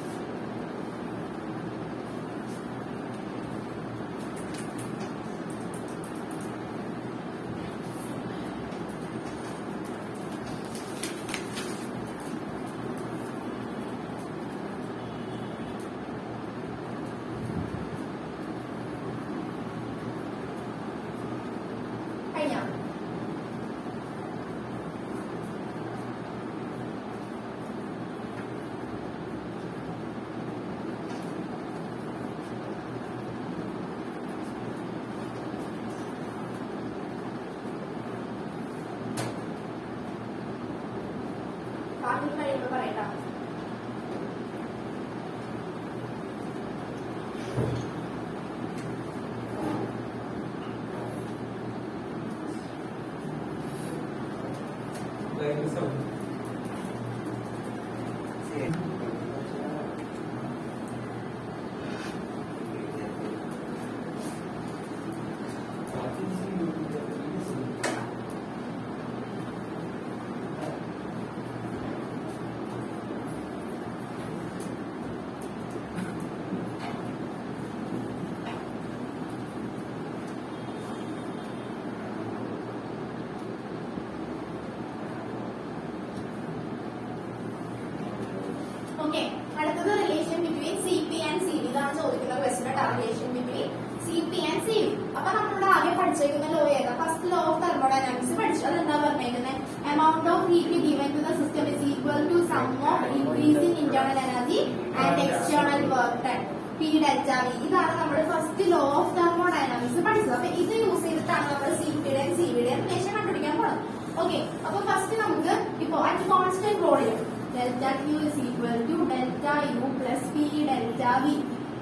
Okay, അടുത്തത് relation between Cp and Cv. ഇതാണ് ചോദിക്കുന്ന question. Relation between Cp and Cv. അപ്പൊ നമ്മളിവിടെ ആകെ പഠിച്ചേക്കുന്ന ലോ ഏതാ? ഫസ്റ്റ് ലോ ഓഫ് തെർമോഡൈനാമിക്സ് പഠിച്ചു. അതെന്താ പറഞ്ഞേക്കുന്നത്? Amount of heat given to the system is equal to sum of increasing internal energy and external work done, P delta V. ഇതാണ് നമ്മുടെ ഫസ്റ്റ് ലോ ഓഫ് തെർമോഡൈനാമിക്സ് പഠിച്ചത്. അപ്പൊ ഇത് യൂസ് ചെയ്തിട്ടാണ് നമ്മൾ Cpയുടെയും Cvയുടെയും റിലേഷൻ കണ്ടുപിടിക്കാൻ പോകുന്നത്. ഓക്കെ, അപ്പൊ ഫസ്റ്റ് നമുക്ക് ഇപ്പോ at constant volume delta Q is equal to delta U plus P delta V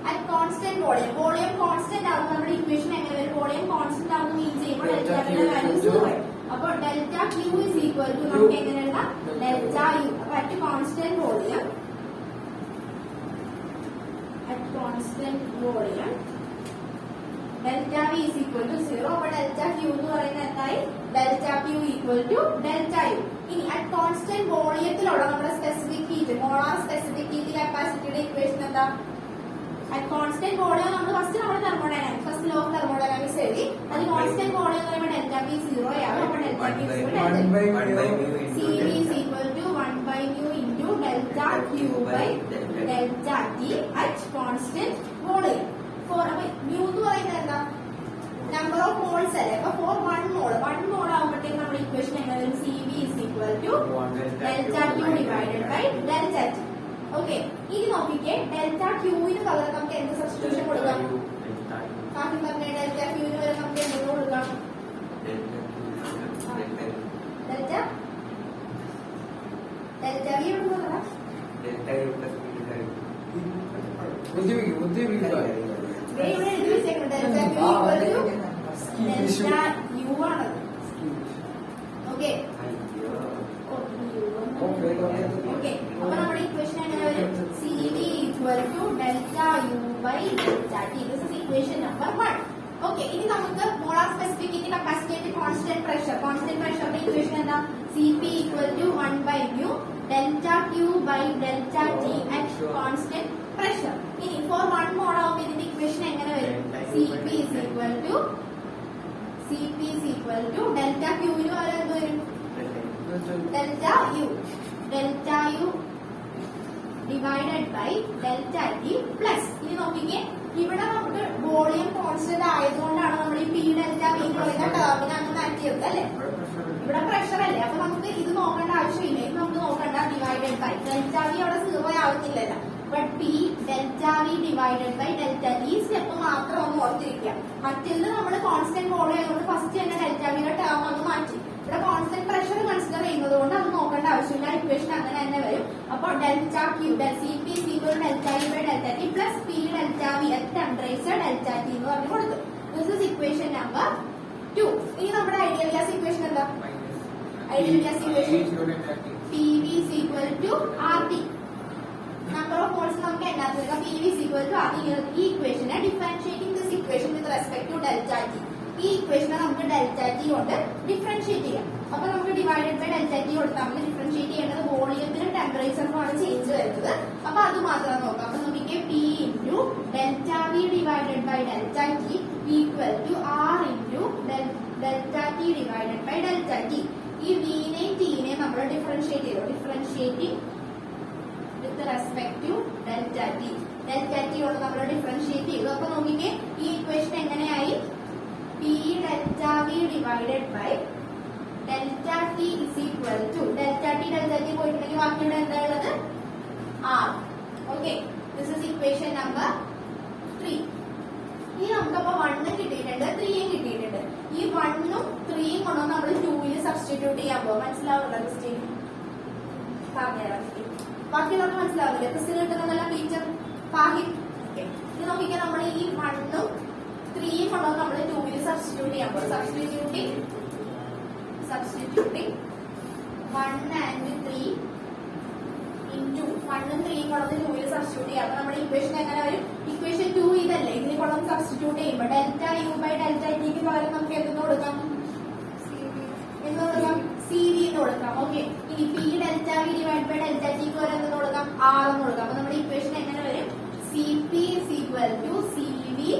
at constant volume. Volume constant ആകുമ്പോൾ നമ്മുടെ ഇക്വേഷൻ എങ്ങനെ വരും? വോളിയം കോൺസ്റ്റന്റ് ആകുമ്പോൾ മീൻ ചെയ്യുമ്പോൾ delta യുടെ വാല്യൂ 0 ആയി. അപ്പോൾ delta Q is equal to നമുക്ക് എങ്ങനെ എഴുതാം? delta U. അപ്പോൾ at constant volume delta V is equal to 0. അപ്പോൾ delta Q എന്ന് പറയുന്നത് എന്തായി? delta Q equal to delta U. ഇനി അറ്റ് കോൺസ്റ്റന്റ് വോളിയത്തിലുള്ള നമ്മുടെ specific heat, molar specific heat കപ്പാസിറ്റിയുടെ ഇക്വേഷൻ എന്താ? അറ്റ് കോൺസ്റ്റന്റ് വോളിയം നമ്മൾ ഫസ്റ്റ് നമ്മുടെ thermodynamics first law of thermodynamics എഴുതി. അത് കോൺസ്റ്റന്റ് വോളിയം എന്ന് പറയുമ്പോൾ ഡെൽറ്റ പി 0 ആവും. അപ്പോൾ delta P Cv is equal to 1 by mu into delta Q by delta T at constant volume. For mu എന്ന് പറയുന്നത് എന്താ? നമ്പർ ഓഫ് മോൾസ് അല്ലേ? അപ്പൊ ഫോർ 1 മോൾ ആവുമ്പോഴത്തേക്ക് നമ്മുടെ ഇക്വേഷൻ എങ്ങനെ വരും? Cv is equal to delta Q divided by delta T. Okay, ഇനി നോക്കിക്കേ, ഡെൽറ്റ ക്യൂവിന് പകരം നമുക്ക് എന്ത് സബ്സ്റ്റിറ്റ്യൂഷൻ കൊടുക്കാം? ആദ്യം പറഞ്ഞ ഡെൽറ്റ ക്യൂവിന് പകരം നമുക്ക് എന്ത് കൊടുക്കാം? ഡെൽറ്റ വി കൊടുക്കാം. ഇവിടെ എഴുതി വെച്ചേക്കണം delta Q equal to delta U ആണത്. ഓക്കെ ഓക്കെ, അപ്പൊ നമ്മുടെ ഇക്വേഷൻ എങ്ങനെ വരും? Cv equal to delta U by delta T. This is equation number 1. Okay, ഇനി നമുക്ക് molar specific heat capacity at constant പ്രഷറിന്റെ ഇക്വേഷൻ എന്താ? Cp equal to 1 by mu delta Q by delta T at constant pressure. ഇനി for 1 മോൾ ആവുമ്പോൾ ഇതിന്റെ ഇക്വേഷൻ എങ്ങനെ വരും? Cp is equal to delta Q ന് പകരം എന്ത് വരും? delta U divided by delta T plus. ഇനി നോക്കിക്കേ, ഇവിടെ നമുക്ക് വോളിയം കോൺസ്റ്റന്റ് ആയതുകൊണ്ടാണ് നമ്മൾ ഈ പി ഡെൽറ്റ വി എന്ന് പറയുന്ന ടേമിനെ അങ്ങ് മാറ്റിയത് അല്ലേ? ഇവിടെ പ്രഷർ അല്ലേ? അപ്പൊ നമുക്ക് ഇത് നോക്കേണ്ട ആവശ്യമില്ല. ഇത് നമുക്ക് നോക്കണ്ട. ഡിവൈഡഡ് ബൈ ഡെൽറ്റ വി അവിടെ 0 ആവുന്നില്ലല്ലോ. But P delta V divided by delta T. ഈ സ്റ്റെപ്പ് മാത്രം ഒന്ന് ഓർത്തിരിക്കുക. മറ്റേത് നമ്മൾ കോൺസ്റ്റന്റ് വോളിയം ആയതുകൊണ്ട് ഫസ്റ്റ് തന്നെ ഡെൽറ്റ വിയുടെ ടേം ഒന്ന് മാറ്റി. ഇവിടെ കോൺസ്റ്റന്റ് പ്രഷർ കൺസിഡർ ചെയ്യുന്നത് കൊണ്ട് അത് നോക്കേണ്ട ആവശ്യമില്ല. ഇക്വേഷൻ അങ്ങനെ തന്നെ വരും. അപ്പോൾ delta Q Cp is equal to delta U by delta T plus P delta V at temperature delta T എന്ന് പറഞ്ഞു കൊടുത്തു. This is equation number 2. ഇനി നമ്മുടെ ഐഡിയൽ ഗ്യാസ് ഇക്വേഷൻ എന്താ? Ideal gas equation PV is equal to RT. Number of moles നമുക്ക് അതിനകത്ത് PV is equal to RT. ഈ ഇക്വേഷനെ differentiating this equation with respect to delta T. ഈ ഇക്വേഷനെ നമുക്ക് ഡെൽറ്റ ടി കൊണ്ട് ഡിഫറൻഷിയേറ്റ് ചെയ്യാം. അപ്പൊ നമുക്ക് ഡിവൈഡഡ് ബൈ ഡെൽറ്റ ടി കൊടുത്താൽ നമുക്ക് ഡിഫറൻഷിയേറ്റ് ചെയ്യേണ്ടത് വോളിയത്തിനും ടെമ്പറേച്ചറിനുമാണ് ചേഞ്ച് വരുന്നത്. അപ്പൊ അത് മാത്രം നോക്കാം. അപ്പൊ നോക്കിക്കേ P into delta V divided by delta T equal to R into delta T divided by delta T. ഈ വിനെയും ടീനെയും നമ്മൾ ഡിഫറൻഷിയേറ്റ് ചെയ്തു. Differentiating with respect to delta T. Delta T കൊണ്ട് നമ്മൾ ഡിഫറൻഷിയേറ്റ് ചെയ്തു. അപ്പൊ നോക്കിക്കേ ഈ ഇക്വേഷൻ എങ്ങനെയായി? P delta V divided by delta T is equal to delta T പോയിട്ടുണ്ടെങ്കിൽ ബാക്കി ഇവിടെ എന്താ ഉള്ളത്? R. Okay, this is equation number 3. ഇനി നമുക്കപ്പോ 1 കിട്ടിയിട്ടുണ്ട്, 3 കിട്ടിയിട്ടുണ്ട്. ഈ 1ഉം 3ഉം കൊണ്ടോ നമ്മൾ 2ൽ സബ്സ്റ്റിറ്റ്യൂട്ട് ചെയ്യാൻ പോകും. മനസ്സിലാവുന്നുണ്ടോ ക്രിസ്റ്റീൻ? പറഞ്ഞുതരാം. ബാക്കി നമുക്ക് മനസ്സിലാവില്ലേ? ക്രിസ്റ്റീൻ കിട്ടുന്നതല്ല ടീച്ചർ പാഹിം. ഓക്കെ, ഇത് നോക്കിക്കാൻ നമ്മൾ ഈ 1ഉം 3ഉം കൊണ്ടോ നമ്മൾ 2ൽ സബ്സ്റ്റിറ്റ്യൂട്ട് ചെയ്യാൻ പോകും. സബ്സ്റ്റിറ്റ്യൂട്ടിംഗ് 1 and 3 into 1ഉം 3ഉം കൊണ്ടത് 2ൽ സബ്സ്റ്റിറ്റ്യൂട്ട് ചെയ്യാം. അപ്പൊ നമ്മുടെ ഇക്വേഷൻ എങ്ങനെ വരും? ഇക്വേഷൻ 2 ഇതല്ലേ, ഇതിനെ കൊണ്ടൊന്ന് സബ്സ്റ്റിറ്റ്യൂട്ട് ചെയ്യുമ്പോൾ ഡെൽറ്റ യു ബൈ ഡെൽറ്റ ടിക്ക് പകരം നമുക്ക് എന്തെന്ന് കൊടുക്കാം? സി വി എന്ന് കൊടുക്കാം. ഓക്കെ, ഇനി P delta V divide by delta ടിക്ക് പകരം എന്തെന്ന് കൊടുക്കാം? ആർ എന്ന് കൊടുക്കാം. അപ്പൊ നമ്മുടെ ഇക്വേഷൻ എങ്ങനെ വരും? C P is equal to C V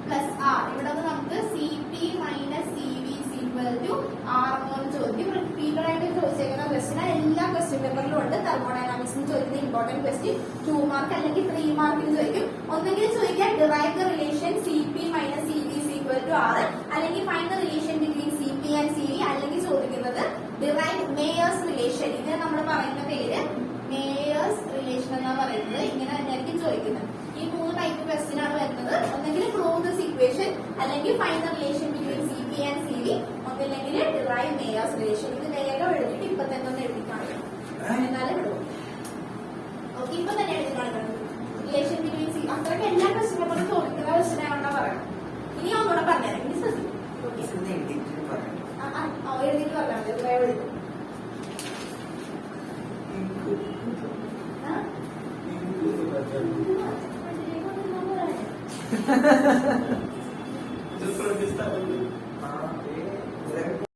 plus R. ഇവിടെ നമുക്ക് C P minus C V is equal to R എന്ന് ചോദിക്കും. റിപ്പീറ്റഡ് ആയിട്ട് ചോദിച്ചേക്കുന്ന ക്വസ്റ്റ്യൻ എല്ലാ ക്വസ്റ്റ്യൻ പേപ്പറിലും ഉണ്ട്. തെർമോഡൈനാമിക്സിന് ചോദിക്കുന്ന ഇമ്പോർട്ടന്റ് ക്വസ്റ്റ്യൻ 2 മാർക്ക് അല്ലെങ്കിൽ 3 മാർക്കിന് ചോദിക്കും. ഒന്നെങ്കിൽ ചോദിക്കാം derive the relation C P minus C V is equal to R, അല്ലെങ്കിൽ find the relation between C P and C V, അല്ലെങ്കിൽ ചോദിക്കുന്നത് ഡിറൈവ് മേയേഴ്സ് റിലേഷൻ. ഇതിന് നമ്മൾ പറയുന്ന പേര് മേയേഴ്സ് റിലേഷൻ എന്നാണ് പറയുന്നത്. ഇങ്ങനെ തന്നെയായിരിക്കും ചോദിക്കുന്നത്. ഈ 3 ടൈപ്പ് ക്വസ്റ്റ്യൻ ആണ് വരുന്നത്. ഒന്നെങ്കിൽ പ്രൂവ് ദിസ് ഇക്വേഷൻ, അല്ലെങ്കിൽ find the relation between C P and C V, ഒന്നില്ലെങ്കിൽ ഡിറൈവ് മേയേഴ്സ് റിലേഷൻ. ഇത് വേഗം എഴുതിയിട്ട് ഇപ്പൊ തന്നെ ഒന്ന് എഴുതി കാണിക്കണം, എന്നാലും വിടും. ഓക്കെ, ഇപ്പൊ തന്നെ എഴുതി കാണിക്കണം. റിലേഷൻ ബിറ്റ്വീൻ സി, അത്രയ്ക്ക് എല്ലാ ക്വസ്റ്റ്യൻ പേപ്പറും ചോദിക്കുന്ന ക്വസ്റ്റ്യൻ ആവണ്ട പറയണം. ഇനി ഒന്നുകൂടെ പറഞ്ഞുതരാം. ഇനി ശ്രദ്ധിക്കും. എഴുതിയിട്ട് പറഞ്ഞാൽ മതി. വേഗം എഴുതും. Just for this time.